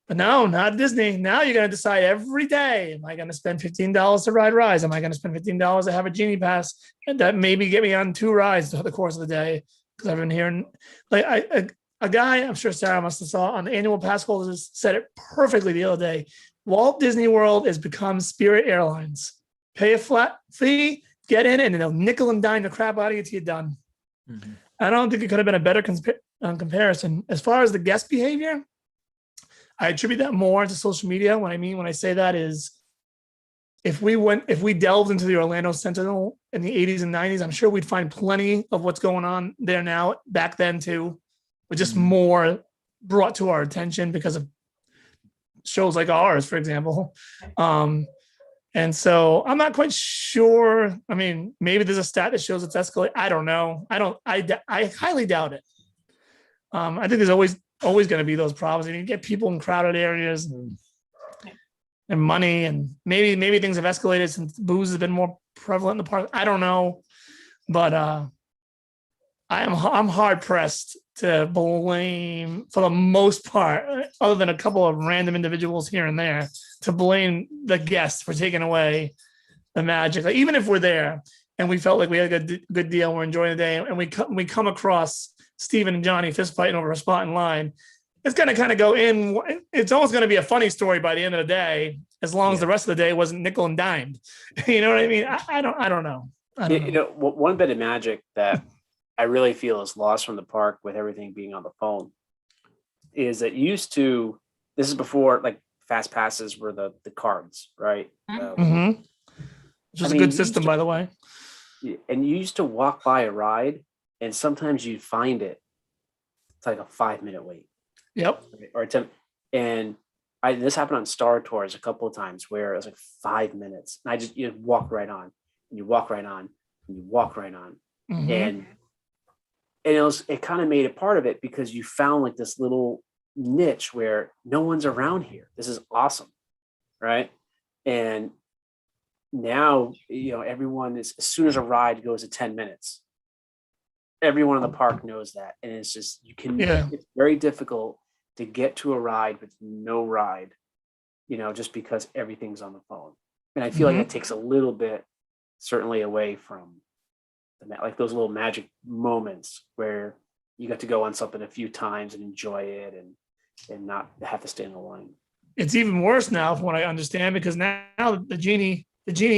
But no, not Disney. Now you're going to decide every day, am I going to spend $15 to ride rides? Am I going to spend $15 to have a Genie Pass and that maybe get me on 2 rides throughout the course of the day? Because I've been hearing, like a guy, I'm sure Sarah must have saw on the annual pass holders said it perfectly the other day. Walt Disney World has become Spirit Airlines. Pay a flat fee, get in, and they'll nickel and dime the crap out of you till you're done. Mm-hmm. I don't think it could have been a better comparison. As far as the guest behavior, I attribute that more to social media. What I mean when I say that is, if we delved into the Orlando Sentinel in the 80s and 90s, I'm sure we'd find plenty of what's going on there now, back then too, but just more brought to our attention because of shows like ours, for example. And so I'm not quite sure. I mean, maybe there's a stat that shows it's escalating. I don't know. I highly doubt it. I think there's always going to be those problems. You get people in crowded areas and money, and maybe things have escalated since booze has been more prevalent in the park. I don't know, but I'm hard pressed to blame, for the most part, other than a couple of random individuals here and there, to blame the guests for taking away the magic. Like, even if we're there and we felt like we had a good deal, we're enjoying the day, and we come across Steven and Johnny fist fighting over a spot in line, it's going to kind of go in. It's almost going to be a funny story by the end of the day, as long as the rest of the day wasn't nickel and dimed. You know what I mean? I don't know. One bit of magic that I really feel is lost from the park with everything being on the phone is that this is before like fast passes were the cards, right? Which was a good system, by the way. And you used to walk by a ride and sometimes you'd find it. It's like a 5-minute wait. Yep. Or a 10. And this happened on Star Tours a couple of times where it was like 5 minutes. And you walk right on, and you walk right on, and you walk right on. Mm-hmm. And it kind of made it part of it because you found like this little niche where no one's around here. This is awesome. Right. And now, everyone is, as soon as a ride goes to 10 minutes, everyone in the park knows that. And it's just, it's very difficult to get to a ride with no ride, just because everything's on the phone. And I feel like it takes a little bit, certainly, away from like those little magic moments where you got to go on something a few times and enjoy it and not have to stay in the line. It's even worse now from what I understand, because now the Genie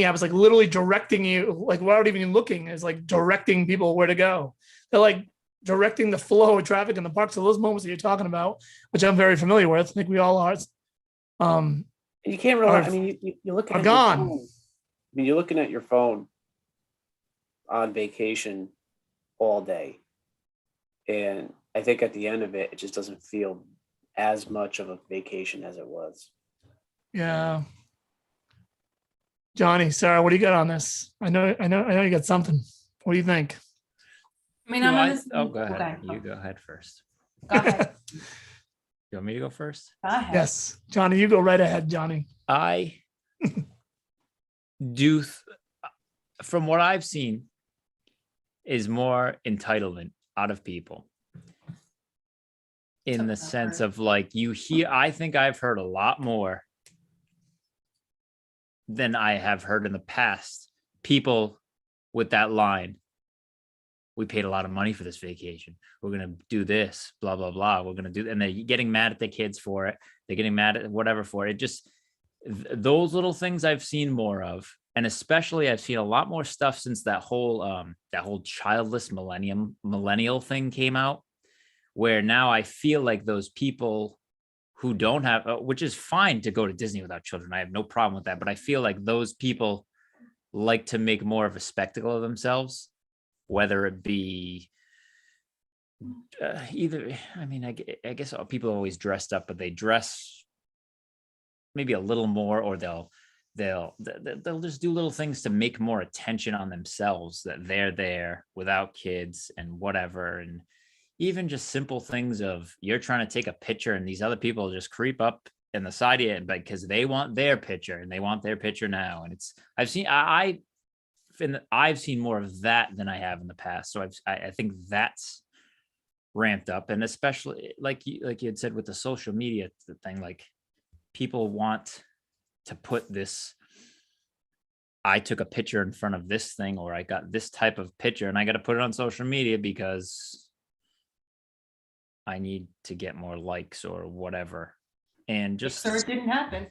app is like literally directing you, like without even looking, is like directing people where to go. They're like directing the flow of traffic in the park. So those moments that you're talking about, which I'm very familiar with, I think we all are. You can't really, you're looking at gone. Your phone. You're looking at your phone on vacation all day. And I think at the end of it, it just doesn't feel as much of a vacation as it was. Yeah. Johnny, Sarah, what do you got on this? I know you got something. What do you think? I mean, I'm on this. Oh, go ahead. You go ahead first. Go ahead. You want me to go first? Go ahead. Yes. Johnny, you go right ahead, Johnny. I do, from what I've seen, is more entitlement out of people. In the sense of like, I think I've heard a lot more than I have heard in the past. People with that line, we paid a lot of money for this vacation. We're going to do this, blah, blah, blah. We're going to do, and they're getting mad at the kids for it. They're getting mad at whatever for it. Just those little things I've seen more of. And especially I've seen a lot more stuff since that whole childless millennial thing came out, where now I feel like those people who don't have, which is fine to go to Disney without children. I have no problem with that. But I feel like those people like to make more of a spectacle of themselves, whether it be either, I mean, I guess people are always dressed up, but they dress maybe a little more, or they'll just do little things to make more attention on themselves, that they're there without kids and whatever. And even just simple things of, you're trying to take a picture and these other people just creep up in the side of it because they want their picture and they want their picture now. And it's, I've seen more of that than I have in the past. So I think that's ramped up. And especially like you had said with the social media thing, like people want to put this, I took a picture in front of this thing, or I got this type of picture and I got to put it on social media because I need to get more likes or whatever. And just, So it didn't happen.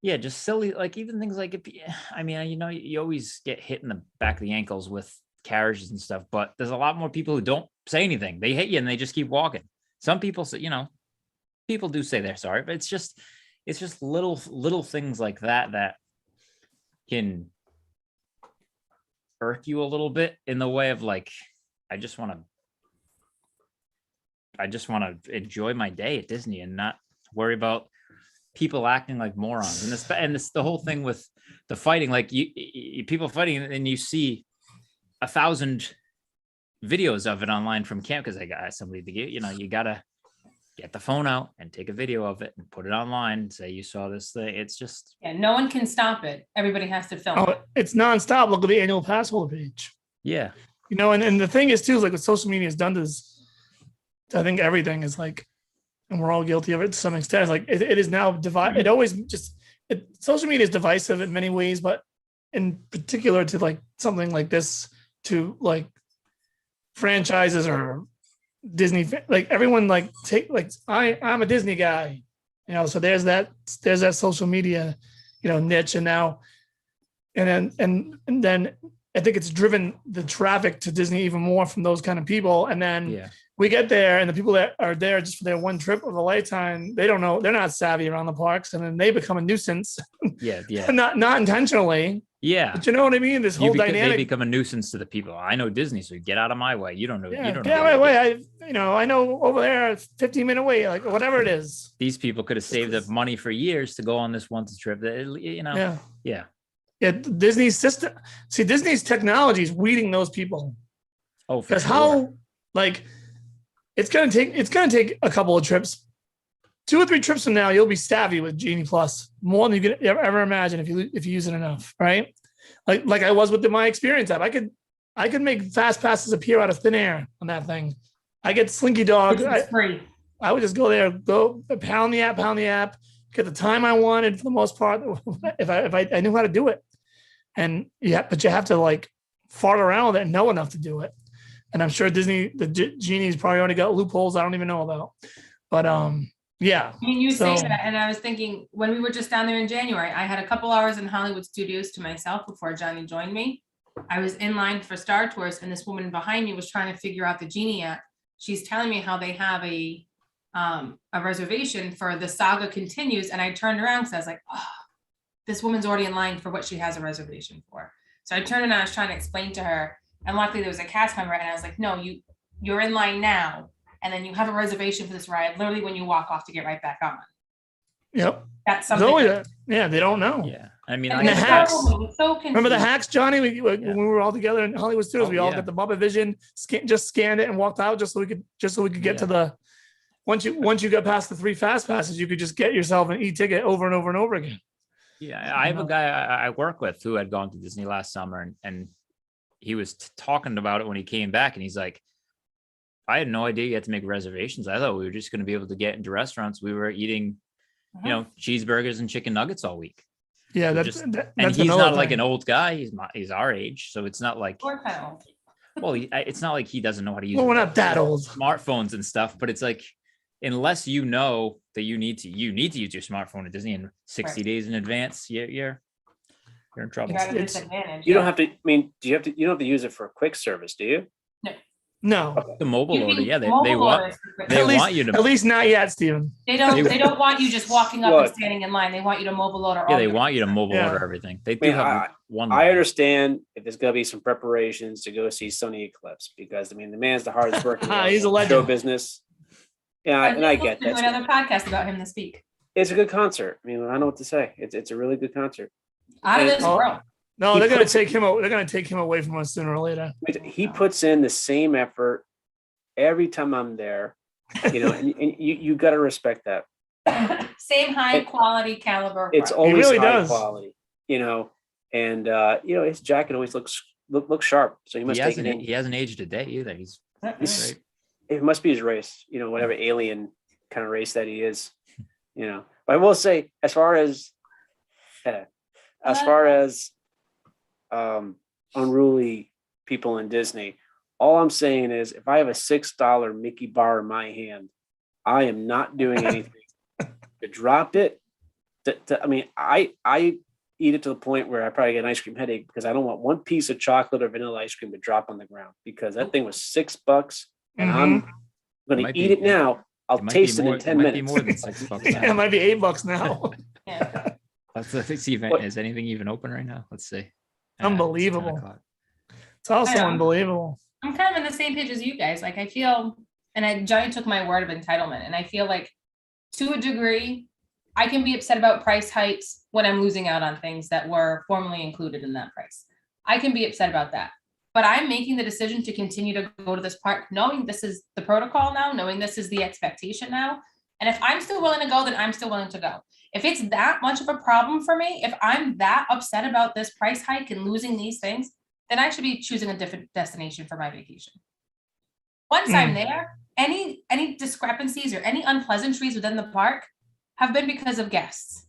yeah, just silly, like even things like, I mean, you know, you always get hit in the back of the ankles with carriages and stuff, but there's a lot more people who don't say anything. They hit you and they just keep walking. Some people say, you know, people do say they're sorry, but it's just little things like that can irk you a little bit, in the way of like, I just want to enjoy my day at Disney and not worry about people acting like morons. And this the whole thing with the fighting, like you people fighting, and you see 1,000 videos of it online from camp, because I got somebody to get, you know, you gotta get the phone out and take a video of it and put it online and say you saw this thing. It's just, Yeah, no one can stop it. Everybody has to film Oh, it. it's nonstop. Look at the annual pass holder page. yeah, You know, and the thing is too, is like what social media has done to this, I think everything is like, and we're all guilty of it to some extent. It's like it is now divide. It always just social media is divisive in many ways, but in particular to like something like this, to like franchises or Disney, like everyone like take like I'm a Disney guy, you know. So there's that social media, you know, niche, and now and then I think it's driven the traffic to Disney even more from those kind of people. And then yeah, we get there, and the people that are there just for their one trip of a lifetime, they don't know, they're not savvy around the parks, and then they become a nuisance. yeah. not intentionally, Yeah. but you know what I mean? This whole They dynamic. become a nuisance to the people. I know Disney, so get out of my way. You don't know. Yeah, You don't know. get out of what my to do. way. I know over there, it's 15-minute wait, like whatever it is. These people could have saved up money for years to go on this once trip. That, you know. Yeah. Yeah. Yeah. Disney's system. See, Disney's technology is weeding those people. Oh, for Because sure. how, like, it's gonna take a couple of trips. 2 or 3 trips from now, you'll be savvy with Genie Plus more than you could ever imagine if you use it enough, right? Like I was with my experience app. I could make fast passes appear out of thin air on that thing. I get Slinky Dog. Which is free. I would just go there, pound the app, get the time I wanted for the most part. If I knew how to do it, and but you have to like fart around with it and know enough to do it. And I'm sure Disney, the Genie's probably already got loopholes I don't even know about. But yeah. I mean, you say So- that, and I was thinking when we were just down there in January, I had a couple hours in Hollywood Studios to myself before Johnny joined me. I was in line for Star Tours, and this woman behind me was trying to figure out the Genie app. She's telling me how they have a reservation for The Saga Continues, and I turned around because I was like, oh, this woman's already in line for what she has a reservation for. So I turned around, I was trying to explain to her, and luckily there was a cast member, and I was like, no, you're in line now, and then you have a reservation for this ride literally when you walk off to get right back on. Yep. That's There's something. always yeah, they don't know. Yeah. I mean, And the it's hacks. so- it's so Remember the confusing. hacks, Johnny? When we were all together in Hollywood Studios, Oh, we all yeah. got the Muppet Vision, just scanned it and walked out just so we could get to the. Once you got past the 3 fast passes, you could just get yourself an e-ticket over and over and over again. Yeah, I have a guy I work with who had gone to Disney last summer, and he was talking about it when he came back, and he's like, I had no idea you had to make reservations. I thought we were just going to be able to get into restaurants. We were eating, you know, cheeseburgers and chicken nuggets all week. Yeah, So that's just- that, And that's he's another not like thing. an old guy. He's our age, so it's not like, Or kind of old. Well, it's not like he doesn't know how to use. Well, we're not that old. Smartphones and stuff, but it's like, unless you know that you need to use your smartphone at Disney in 60 days in advance, you're in trouble. You're at a disadvantage. You don't have to. I mean, you don't have to use it for a quick service, do you? No. The mobile order, yeah, they Mobile want orders are they great. want you to At least not yet, Steven. They don't want you just walking up Look. and standing in line. They want you to mobile order. yeah all they your- want you to mobile Yeah. order everything. They I do mean, have one. I understand if there's going to be some preparations to go see Sony Eclipse because I mean the man's the hardest working. He's a in legend. show business. Yeah, and I get Do that. another podcast about him this week. It's a good concert. I mean, I don't know what to say. It's a really good concert. Out of And- this world. No, He they're gonna puts- take him. They're gonna take him away from us sooner or later. He puts in the same effort every time I'm there. You know, and you got to respect that. Same high It- quality caliber. It's work. always really high does. quality. You know, and his jacket always looks sharp. So you must take it in. he hasn't aged a day either. He's great. It must be his race, you know, whatever alien kind of race that he is, you know. But I will say, as far as unruly people in Disney, all I'm saying is if I have a $6 Mickey bar in my hand, I am not doing anything to drop it. I mean, I eat it to the point where I probably get an ice cream headache because I don't want one piece of chocolate or vanilla ice cream to drop on the ground because that thing was $6 and I'm going Might to eat be- it now. I'll might taste be it more, in 10 might minutes. be more than $6 Yeah, it now. might be $8 now. Yeah. Let's see if What? is anything even open right now. Let's see. It's 10 Unbelievable. o'clock. It's also I know. unbelievable. I'm kind of on the same page as you guys. Like I feel, Johnny took my word of entitlement, and I feel like to a degree, I can be upset about price hikes when I'm losing out on things that were formerly included in that price. I can be upset about that. But I'm making the decision to continue to go to this park, knowing this is the protocol now, knowing this is the expectation now. And if I'm still willing to go, then I'm still willing to go. If it's that much of a problem for me, if I'm that upset about this price hike and losing these things, then I should be choosing a different destination for my vacation. Once I'm there, any discrepancies or any unpleasantries within the park have been because of guests.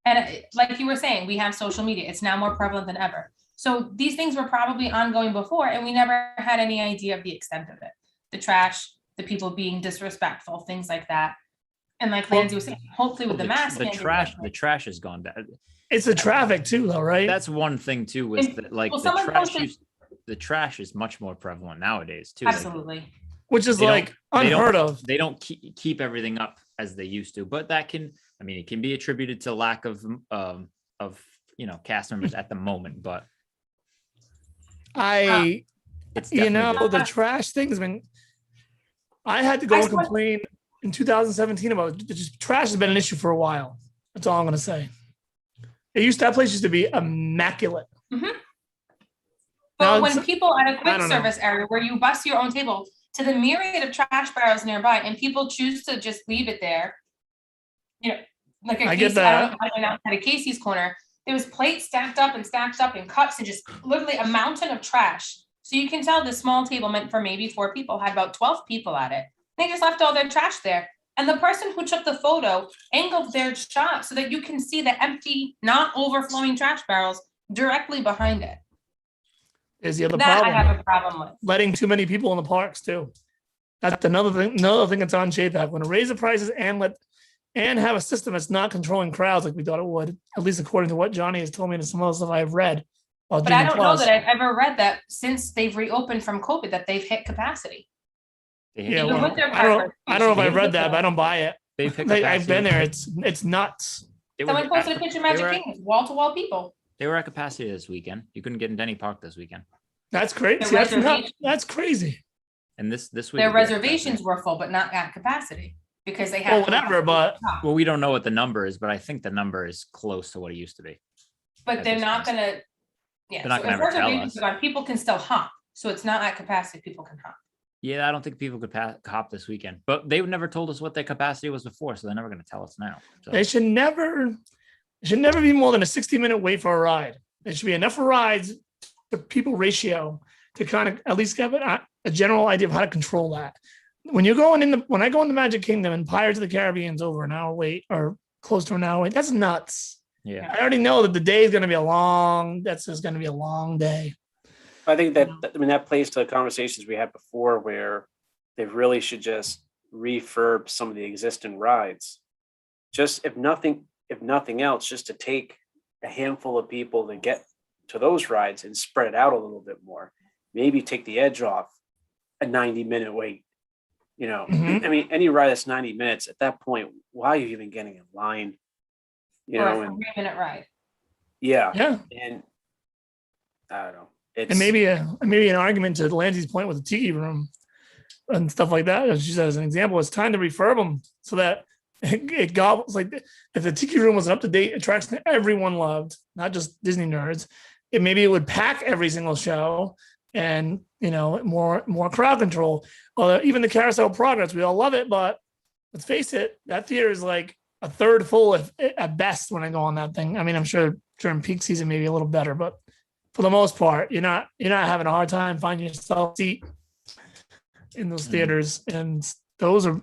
And like you were saying, we have social media. It's now more prevalent than ever. So these things were probably ongoing before, and we never had any idea of the extent of it. The trash, the people being disrespectful, things like that. And like Lindsay was saying, hopefully with the mask. the trash has gone down. It's the traffic too, though, right? That's one thing too, is that like Well, the someone trash posted- the trash is much more prevalent nowadays too. Like, Absolutely. Which is they don't- like unheard of. they don't keep everything up as they used to, but that can, I mean, it can be attributed to lack of cast members at the moment, but it's definitely the trash thing has been. I had to go and complain in 2017 about it. Just trash has been an issue for a while. That's all I'm going to say. That place used to be immaculate. Mm-hmm. Now But when it's- people at a I quick don't know. service area where you bus your own table to the myriad of trash barrels nearby, and people choose to just leave it there, like I a get Casey, that. I don't know if I went outside of Casey's corner, there was plates stacked up and cups and just literally a mountain of trash. So you can tell this small table meant for maybe 4 people had about 12 people at it. They just left all their trash there. And the person who took the photo angled their shot so that you can see the empty, not overflowing trash barrels directly behind it. Is the other That I problem? have a problem with. Letting too many people in the parks too. That's another thing. Another thing that's on Chapek. When to raise the prices and have a system that's not controlling crowds like we thought it would, at least according to what Johnny has told me and some other stuff I've read. But I don't know that I've ever read that since they've reopened from COVID that they've hit capacity. Yeah, Even well, with their I don't know if park I've read that, but I don't buy it. they've hit I've been capacity. there. It's nuts. They were Someone posted a picture of Magic they were- Kingdom, wall to wall people. They were at capacity this weekend. You couldn't get into any park this weekend, That's crazy. The reservation- That's crazy. and this week Their will be at reservations capacity. were full, but not at capacity because they had. Well, whatever, but Well, we don't know what the number is, but I think the number is close to what it used to be. But at they're this not point. gonna. Yeah, They're not so gonna if ever tell reservations us. are gone, people can still hop. So it's not at capacity. People can hop. Yeah, I don't think people could hop this weekend, but they never told us what their capacity was before, so they're never going to tell us now. So they should never be more than a 60-minute wait for a ride. There should be enough rides, the people ratio, to kind of at least have a general idea of how to control that. When I go in the Magic Kingdom and Pirates of the Caribbean's over an hour wait or close to an hour wait, that's nuts. yeah, I already know that the day is going to be that's just going to be a long day. I think that plays to the conversations we had before, where they really should just refurb some of the existing rides. Just if nothing else, just to take a handful of people to get to those rides and spread it out a little bit more. Maybe take the edge off a 90-minute wait. Mhm. I mean, any ride that's 90 minutes at that point, why are you even getting in line? For a 3-minute ride. Yeah. Yeah. And I don't know. It's And maybe an argument to Lindsay's point with the tiki room and stuff like that. As she said, as an example, it's time to refurb them so that it gobbles. Like if the tiki room was an up-to-date attraction that everyone loved, not just Disney nerds, maybe it would pack every single show and more crowd control. Even the Carousel Progress, we all love it, but let's face it, that theater is like a third full at best when I go on that thing. I mean, I'm sure during peak season maybe a little better, but for the most part, you're not having a hard time finding yourself a seat in those theaters, and those are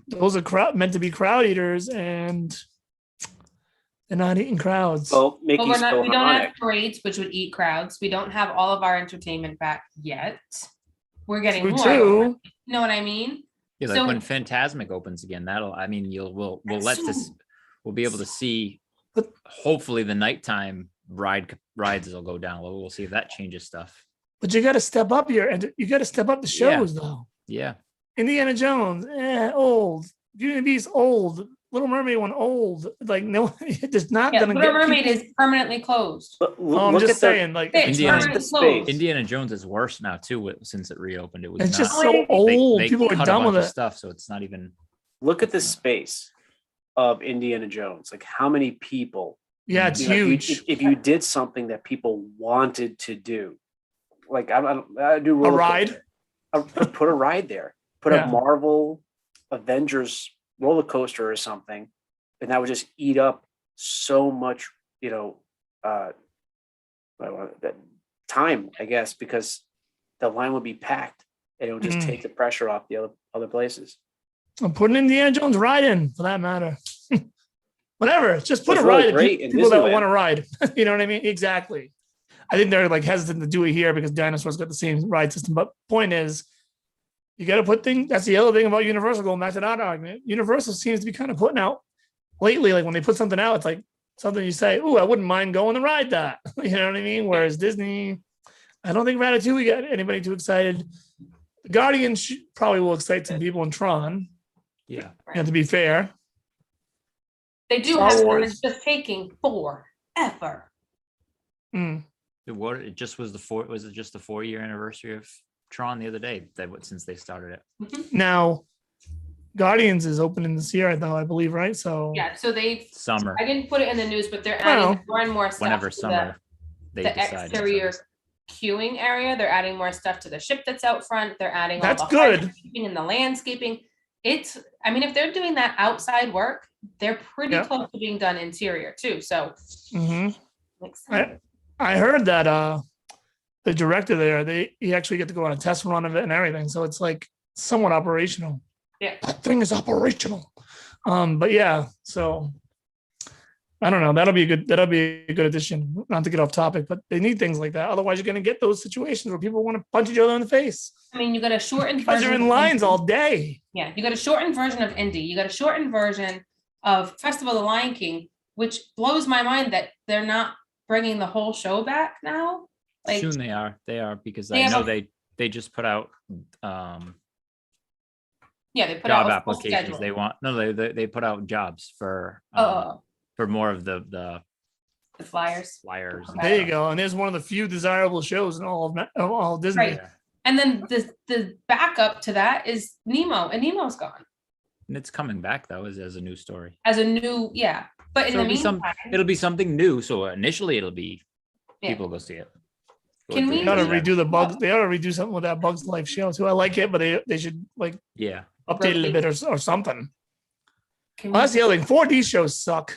meant to be crowd eaters, and they're not eating crowds. well, But Mickey's we don't Philharmonic. have parades, which would eat crowds. We don't have all of our entertainment back yet. We're getting True, more. too. You know what I mean? Yeah, like So- when Phantasmic opens again, we'll be able to see. But- Hopefully, the nighttime rides will go down. We'll see if that changes stuff. But you got to step up the shows though. Yeah, Indiana Jones, old. Beauty and the Beast, old. Little Mermaid one, old. Like no, it's not Yeah, gonna Little get. Mermaid is permanently closed. But I'm look just at saying, like It's Indiana- permanently the closed. space. Indiana Jones is worse now too since it reopened. It was it's not, just so They- old. they People are cut a done bunch with of it. stuff, so it's not even. look at the space of Indiana Jones. Like how many people? Yeah, it's If you- huge. If you did something that people wanted to do, like I do A roller ride. coaster. Put a ride there. Put Yeah. a Marvel Avengers roller coaster or something, and that would just eat up so much, that time, I guess, because the line would be packed, and it would just Mm. take the pressure off the other places. I'm putting Indiana Jones ride in for that matter. Whatever, just put It's a really ride. great in People that Disneyland. want to ride. You know what I mean? Exactly. I think they're like hesitant to do it here because Dinosaur's got the same ride system. But point is, you got to put things. That's the other thing about Universal. Going back to that argument, Universal seems to be kind of putting out lately. Like when they put something out, it's like something you say, "Ooh, I wouldn't mind going to ride that." You know what I mean? Whereas Disney, I don't think Ratatouille got anybody too excited. Guardians probably will excite some people in Tron. Yeah, To be fair. They do Star have them. Wars. It's just taking forever. Mm. it just was was it just the 4-year anniversary of Tron the other day since they started it? Now, Guardians is opening this year, I believe, right? So Yeah, so Summer, I didn't put it in the news, but they're Well, adding more and more stuff whenever to summer they the decide. exterior queuing area. They're adding more stuff to the ship that's out front. They're adding That's all the good. hardscaping and the landscaping. If they're doing that outside work, they're pretty Yeah. close to being done interior too. So Mhm. makes sense. I heard that the director there, he actually get to go on a test run of it and everything. So it's like somewhat operational. Yeah. That thing is operational. But yeah, so I don't know. That'll be a good addition. Not to get off topic, but they need things like that. Otherwise, you're going to get those situations where people want to punch each other in the face You got a shortened because version. you're in of lines Indy. all day. Yeah, you got a shortened version of Indy. You got a shortened version of Festival of the Lion King, which blows my mind that they're not bringing the whole show back now. Like Soon they are because They I have know a- they just put out yeah, they put job out a full applications. schedule. They put out jobs for Oh, more of the the flyers. flyers. and Okay. There you stuff. go. And there's one of the few desirable shows in all of Disney. Right. Yeah. And then the backup to that is Nemo, and Nemo's gone And it's coming back though as a new story. as a new, yeah. But in So the it'll be meantime, it'll be something new. So initially it'll be Yeah. people go see it. Can we- They ought to redo the bugs. They ought to redo something with that Bugs Life show too. I like it, but they should like Yeah. update it a bit or something. can Well, we- that's the other thing. 4D shows suck.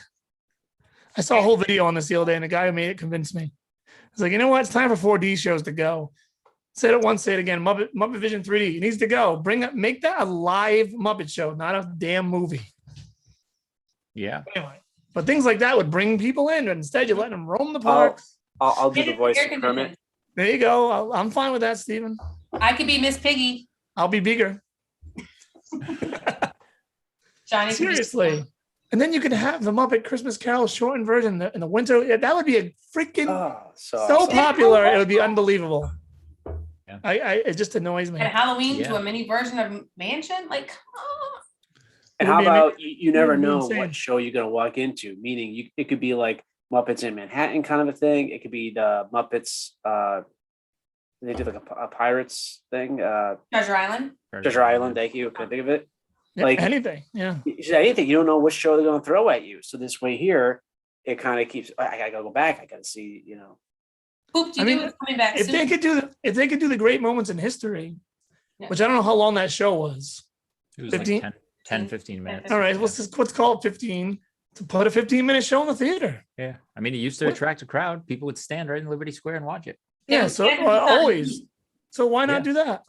I saw a whole video on this the other day, and the guy who made it convinced me. It's like, you know what? It's time for 4D shows to go. Said it once, say it again. Muppet Vision 3D. It needs to go. Make that a live Muppet show, not a damn movie. Yeah. Anyway, but things like that would bring people in, but instead you're letting them roam the parks. I'll do It the is voice air of Kermit. conditioned. There you go. I'm fine with that, Steven. I could be Miss Piggy. I'll be bigger. Johnny. Seriously. And then you could have the Muppet Christmas Carol shortened version in the winter. Yeah, that would be a freaking so awesome. popular. It would be unbelievable. Yeah. It just annoys me. And Halloween Yeah. to a mini version of Mansion. Like, come on. And how about you never would be know insane. what show you're going to walk into? Meaning, it could be like Muppets in Manhattan kind of a thing. It could be the Muppets. They do like a pirates thing. Treasure Island. Treasure Island. Thank you. Can I think of it? Yeah, like anything. Yeah. Anything. You don't know which show they're going to throw at you. So this way here, it kind of keeps. I got to go back. I got to see. Poop to you is coming back If soon. they could do the great moments in history, Yeah. which I don't know how long that show was. It was 15? like 10, 15 minutes. All right, let's call it 15 to put a 15-minute show in the theater. Yeah. I mean, it used to attract a crowd. People would stand right in Liberty Square and watch it. Yeah, Yeah, so yeah. always. So why not Yeah. do that?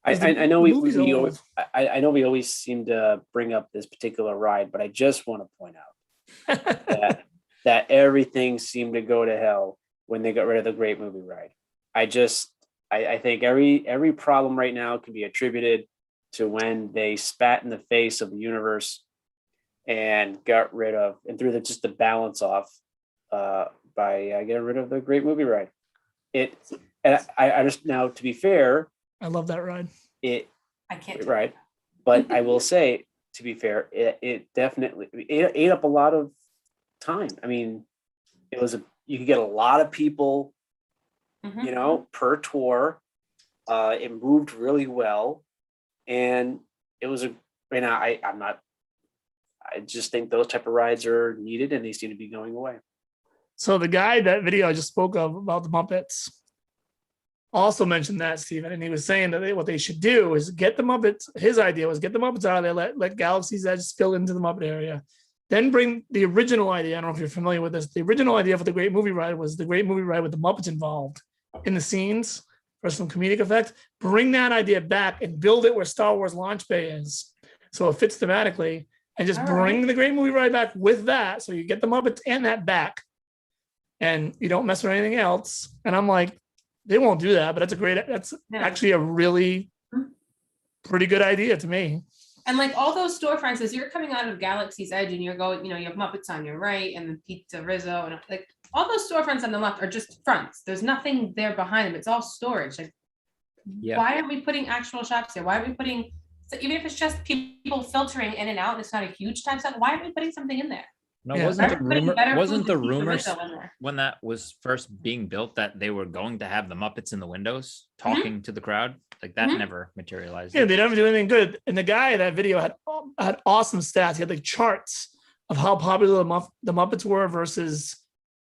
I know The movie's we old. always, I know we always seem to bring up this particular ride, but I just want to point out that everything seemed to go to hell when they got rid of the Great Movie Ride. I think every problem right now can be attributed to when they spat in the face of the universe and got rid of and threw just the balance off by getting rid of the Great Movie Ride. I just now, to be fair, I love that ride. I can't. do it. Right, but I will say, to be fair, it definitely ate up a lot of time. I mean, you could get a lot of people, Mhm. per tour. It moved really well, and it was I just think those type of rides are needed, and they seem to be going away. So the guy that video I just spoke of about the Muppets also mentioned that, Steven, and he was saying that what they should do is get the Muppets. His idea was get the Muppets out of there, let Galaxy's Edge spill into the Muppet area, then bring the original idea. I don't know if you're familiar with this. The original idea for the Great Movie Ride was the Great Movie Ride with the Muppets involved in the scenes for some comedic effect. Bring that idea back and build it where Star Wars Launch Bay is, so it fits thematically, and just All bring right. the Great Movie Ride back with that, so you get the Muppets and that back, and you don't mess with anything else. And I'm like, they won't do that, but that's No. actually a really pretty good idea to me. And like all those storefronts, as you're coming out of Galaxy's Edge and you're going, you have Muppets on your right and then Pizza Rizzo and like all those storefronts on the left are just fronts. There's nothing there behind them. It's all storage. Like, Yeah. why are we putting actual shops here? Why are we putting, so even if it's just people filtering in and out, and it's not a huge time set, why are we putting something in there? No, Yeah. wasn't Why the are we putting rumor? better Wasn't food the than Pizza rumors Rizzo in there? when that was first being built that they were going to have the Muppets in the windows talking to the crowd? Like that Mhm. never materialized. Yeah, they don't do anything good. And the guy in that video had awesome stats. He had like charts of how popular the Muppets were versus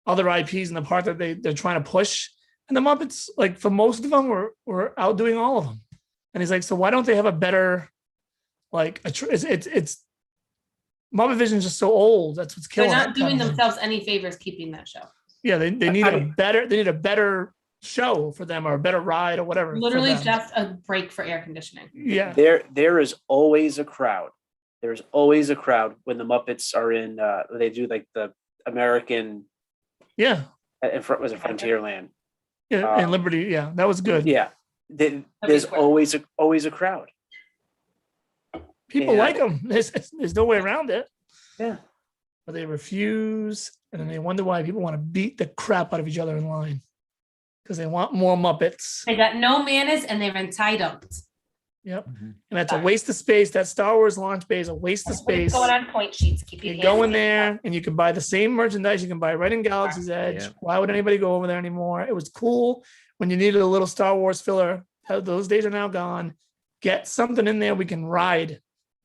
other IPs in the part that they're trying to push. And the Muppets, like for most of them, were outdoing all of them. And he's like, so why don't they have a better, like it's Muppet Vision is just so old. That's what's They're killing not it. doing themselves any favors keeping that show. Yeah, they need I a mean- better show for them, or a better ride or whatever. for Literally them. just a break for air conditioning. Yeah. There is always a crowd. There's always a crowd when the Muppets are in. They do like the American. Yeah. Was it Frontierland? Yeah. And Liberty. Yeah. That was good. Yeah, there's Square. always a crowd. People Yeah. like them. There's no way around it. Yeah. But they refuse, and then they wonder why people want to beat the crap out of each other in line because they want more Muppets. They got no manners and they're entitled. Yep. Mhm. And that's a waste of space. That Star Wars launch bay is a waste of That's what is space. going on point sheets. Keep your You go in hands- there and you can buy the same merchandise you can buy right in Galaxy's Edge. Yeah. Why would anybody go over there anymore? It was cool when you needed a little Star Wars filler. Those days are now gone. Get something in there we can ride.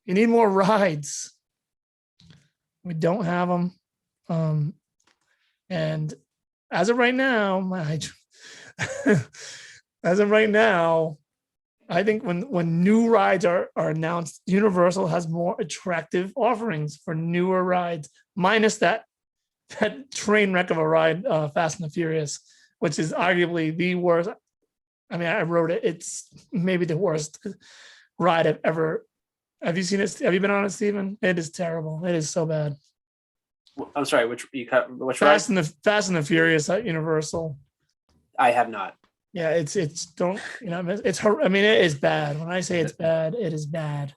You need more rides. We don't have them. And as of right now, I think when new rides are announced, Universal has more attractive offerings for newer rides, minus that train wreck of a ride, Fast and the Furious, which is arguably the worst. I mean, I wrote it. It's maybe the worst ride I've ever. Have you seen it? Have you been on it, Steven? It is terrible. It is so bad. I'm sorry. Which ride? Fast and the Furious at Universal. I have not. Yeah, it's don't it's I mean, it is bad. When I say it's bad, it is bad.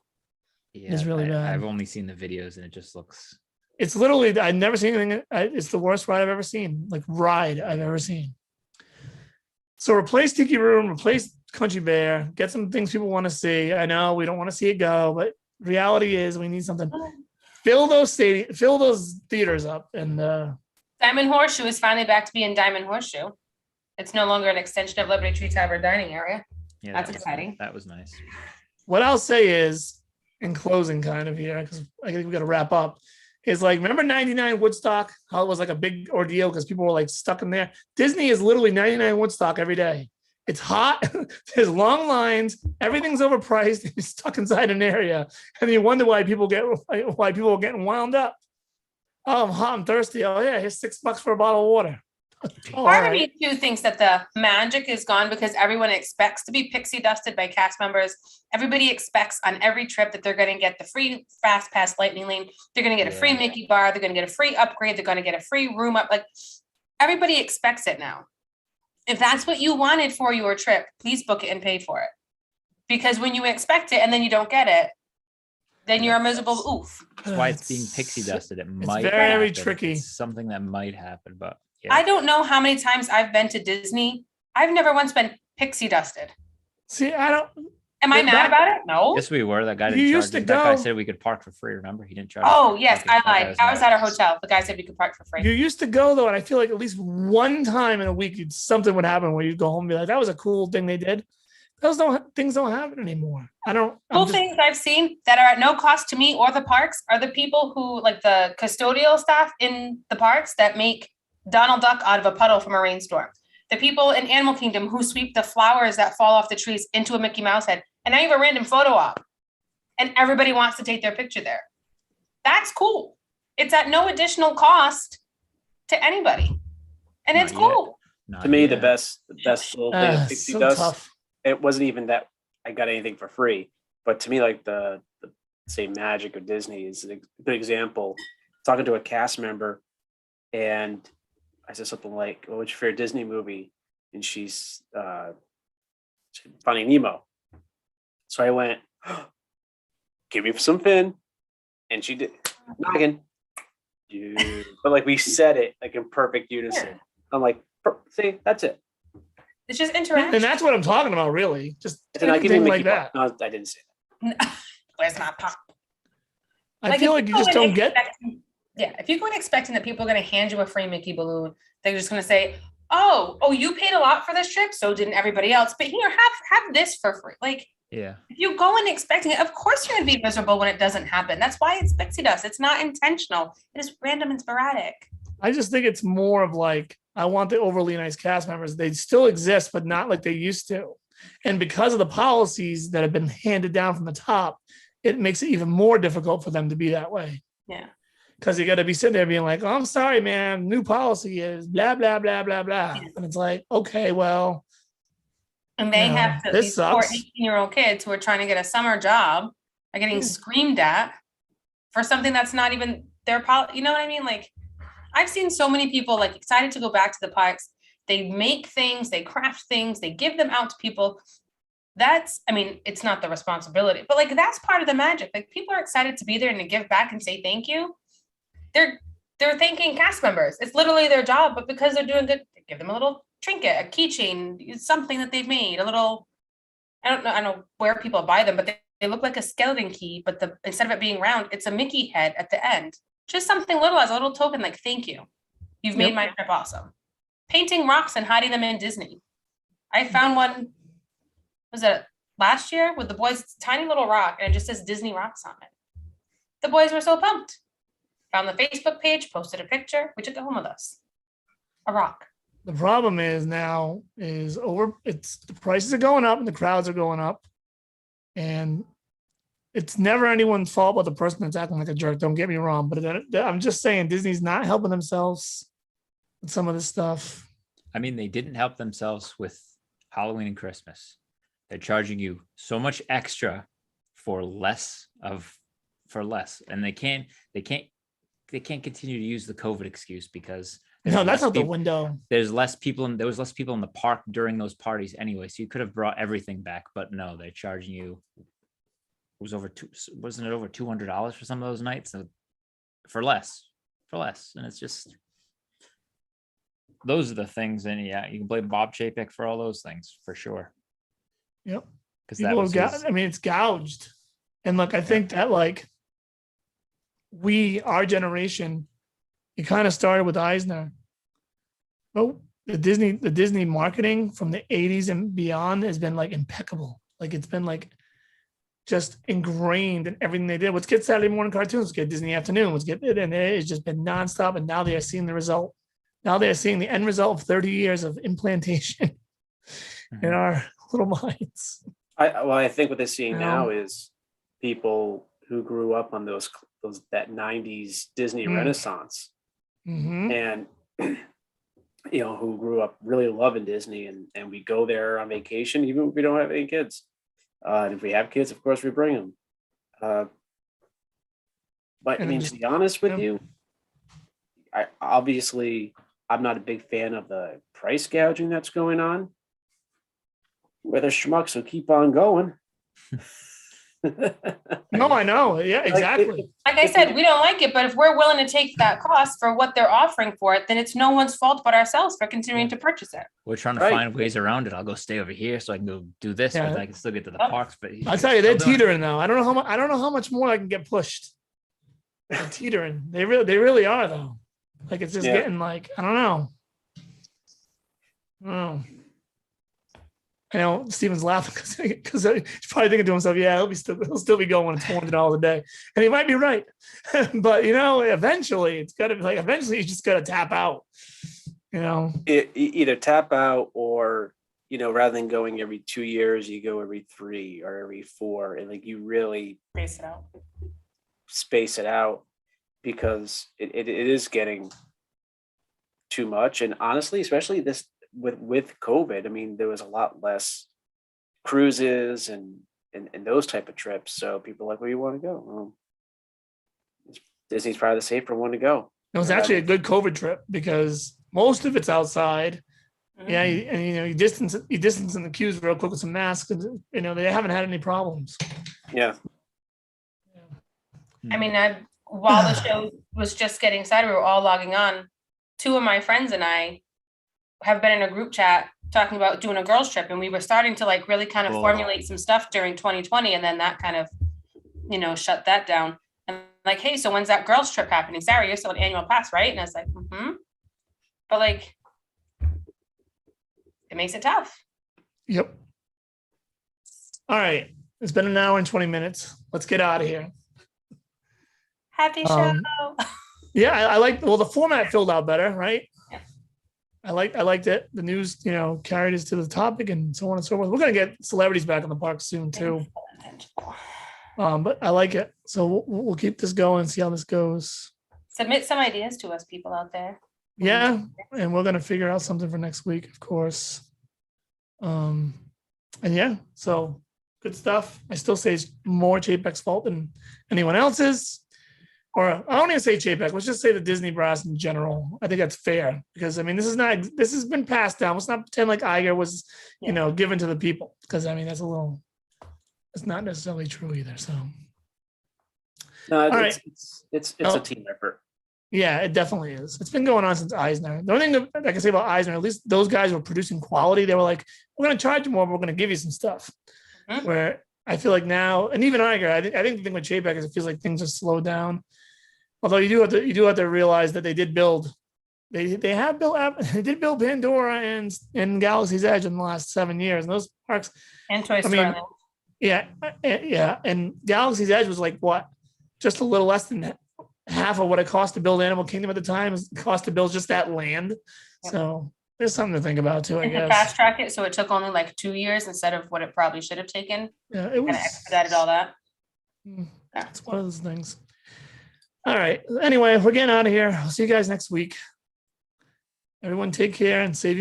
Yeah, It's really bad. I've only seen the videos and it just looks. It's literally I've never seen anything. It's the worst ride I've ever seen. Like ride I've ever seen. So replace Tiki Room, replace Country Bear, get some things people want to see. I know we don't want to see it go, but reality is we need something. Fill those theaters up, and Diamond Horseshoe is finally back to being Diamond Horseshoe. It's no longer an extension of Liberty Tree Tavern dining area. Yeah, That's exciting. That was nice. what I'll say is, in closing, kind of here, because I think we got to wrap up. Is like, remember 99 Woodstock? How it was like a big ordeal because people were like stuck in there. Disney is literally 99 Woodstock every day. It's hot. There's long lines. Everything's overpriced. You're stuck inside an area, and you wonder why people are getting wound up. Oh, I'm hot and thirsty. Oh yeah, here's $6 for a bottle of water. Oh, Part of right. me too thinks that the magic is gone because everyone expects to be pixie dusted by cast members. Everybody expects on every trip that they're going to get the free fast pass lightning lane. They're going to get a free Mickey bar. They're going to get a free upgrade. They're going to get a free room up. Like everybody expects it now. If that's what you wanted for your trip, please book it and pay for it. Because when you expect it and then you don't get it, then you're a miserable oof. That's why it's being pixie dusted. It might very happen. tricky. It's something that might happen, but yeah. I don't know how many times I've been to Disney. I've never once been pixie dusted. See, I don't. Am I mad about it? No. Yes, we were. That guy You didn't used charge. to That guy go- said we could park for free. Remember, he didn't charge. Oh, us for yes, parking. I That guy lied. I was nice. at a hotel. The guy said we could park for free. You used to go though, and I feel like at least one time in a week, something would happen where you'd go home and be like, "That was a cool thing they did." Things don't happen anymore. Cool things I've seen that are at no cost to me or the parks are the people who, like the custodial staff in the parks that make Donald Duck out of a puddle from a rainstorm. The people in Animal Kingdom who sweep the flowers that fall off the trees into a Mickey Mouse head. And I have a random photo op. And everybody wants to take their picture there. That's cool. It's at no additional cost to anybody. And it's Not yet. cool. Not To me, yet. the best little thing of Pixie so Dust. tough. It wasn't even that I got anything for free, but to me, like the say magic of Disney is a good example. Talking to a cast member, and I said something like, "Well, what's your favorite Disney movie?" And she's Finding Nemo. So I went, "Give me some Finn," and she did. Noggin. Dude. But like we said it like in perfect unison. Yeah. I'm like, see, that's it. It's just interaction. And that's what I'm talking about, really. Just And I give you anything Mickey like that. No, I didn't say that. Where's my pop? I feel like you just don't get. Yeah, if you go in expecting that people are going to hand you a free Mickey balloon, they're just going to say, "Oh, you paid a lot for this trip, so didn't everybody else. But here, have this for free." Like, Yeah. if you go in expecting it, of course you're going to be miserable when it doesn't happen. That's why it's pixie dust. It's not intentional. It is random and sporadic. I just think it's more of like, I want the overly nice cast members. They still exist, but not like they used to. And because of the policies that have been handed down from the top, it makes it even more difficult for them to be that way. Yeah. Because you got to be sitting there being like, "Oh, I'm sorry, man. New policy is blah, blah, blah, blah, blah." Yeah. And it's like, okay, well, And they No, have to, this these poor sucks. 18-year-old kids who are trying to get a summer job are getting Yeah. screamed at for something that's not even their policy. You know what I mean? Like, I've seen so many people like excited to go back to the parks. They make things, they craft things, they give them out to people. That's, I mean, it's not the responsibility, but like that's part of the magic. Like people are excited to be there and to give back and say thank you. They're thanking cast members. It's literally their job, but because they're doing good, they give them a little trinket, a keychain, something that they've made, a little, I don't know where people buy them, but they look like a skeleton key, but instead of it being round, it's a Mickey head at the end. Just something little as a little token, like, thank you. You've made my trip awesome. Painting rocks and hiding them in Disney. I found one, was it last year with the boys, it's a tiny little rock and it just says Disney Rocks on it. The boys were so pumped. Found the Facebook page, posted a picture. We took it home with us. A rock. the problem is now is the prices are going up and the crowds are going up. And it's never anyone's fault but the person that's acting like a jerk. Don't get me wrong, but I'm just saying Disney's not helping themselves with some of this stuff. I mean, they didn't help themselves with Halloween and Christmas. They're charging you so much extra for less, and they can't continue to use the COVID excuse because There's No, that's less out the peop- window. There was less people in the park during those parties anyway. So you could have brought everything back, but no, they're charging you. Wasn't it over $200 for some of those nights? So for less, and it's just, those are the things. And yeah, you can blame Bob Chapek for all those things for sure. Yep. Because that People was have his, I mean, it's gouged. And look, I think that like our generation, it kind of started with Eisner. But the Disney marketing from the 80s and beyond has been like impeccable. Like it's been like just ingrained in everything they did. Let's get Saturday morning cartoons, let's get Disney afternoon, let's get it. And it's just been nonstop. And now they are seeing the result. Now they are seeing the end result of 30 years of implantation in our little minds. I think what they're seeing You now know? is people who grew up on that 90s Disney Mm. Renaissance Mhm. and who grew up really loving Disney, and we go there on vacation even if we don't have any kids. And if we have kids, of course we bring them. But I And mean, just- to be honest with yeah. you, I'm not a big fan of the price gouging that's going on. Where the schmucks will keep on going. No, I know. Yeah, exactly. Like I said, we don't like it, but if we're willing to take that cost for what they're offering for it, then it's no one's fault but ourselves for continuing to purchase it. we're trying to Right. find ways around it. I'll go stay over here so I can go do this, Yeah. but I can still get to the Oh. parks. But I'll tell you, they're still doing it. teetering though. I don't know how much more I can get pushed. They're teetering. They really are though. Like it's just Yeah. getting like, I don't know. I know Steven's laughing because he's probably thinking to himself, yeah, he'll still be going when it's $400 a day. And he might be right. But eventually you just gotta tap out. Either tap out or rather than going every 2 years, you go every 3 or every 4, and like you really space it out because it is getting too much. And honestly, especially this with COVID, I mean, there was a lot less cruises and those type of trips. So people are like, where you want to go? Well, Disney's probably the safer one to go. It was actually a good COVID trip because most of it's outside. Yeah, you distance in the queues real quick with some masks. And, they haven't had any problems. Yeah. I mean, while the show was just getting started, we were all logging on. 2 of my friends and I have been in a group chat talking about doing a girls trip, and we were starting to like really kind of formulate some stuff during 2020, and then that kind of, shut that down. And like, hey, so when's that girls trip happening? Sarah, you're still an annual pass, right? And I was like, but like, it makes it tough. Yep. All right. It's been an hour and 20 minutes. Let's get out of here. Happy show. Yeah, I like. Well, the format filled out better, right? Yeah. I liked it. The news, carried us to the topic and so on and so forth. We're gonna get celebrities back in the park soon too. But I like it. So we'll keep this going. See how this goes. Submit some ideas to us, people out there. Yeah, and we're gonna figure out something for next week, of course. And yeah, so good stuff. I still say it's more Chapek's fault than anyone else's. Or I don't even say Chapek. Let's just say the Disney brass in general. I think that's fair because I mean this has been passed down. Let's not pretend like Iger was, given to the people because I mean that's not necessarily true either. So No, All it's a team effort. yeah, it definitely is. It's been going on since Eisner. The only thing that I can say about Eisner, at least those guys were producing quality. They were like, we're going to charge you more, but we're going to give you some stuff. Mhm. Where I feel like now, and even Iger, I think the thing with Chapek is it feels like things are slowed down. Although you do have to realize that they did build Pandora and Galaxy's Edge in the last 7 years, and those parks. And Toy Story. mean, Yeah, and Galaxy's Edge was like what, just a little less than half of what it cost to build Animal Kingdom at the time. It cost to build just that land. Yep. So there's something to think about too, I And to guess. fast track it, so it took only like 2 years instead of what it probably should have taken. Yeah, it Kind was. of expedited all that. It's one of those things. All right. Anyway, we're getting out of here. I'll see you guys next week. Everyone take care and save your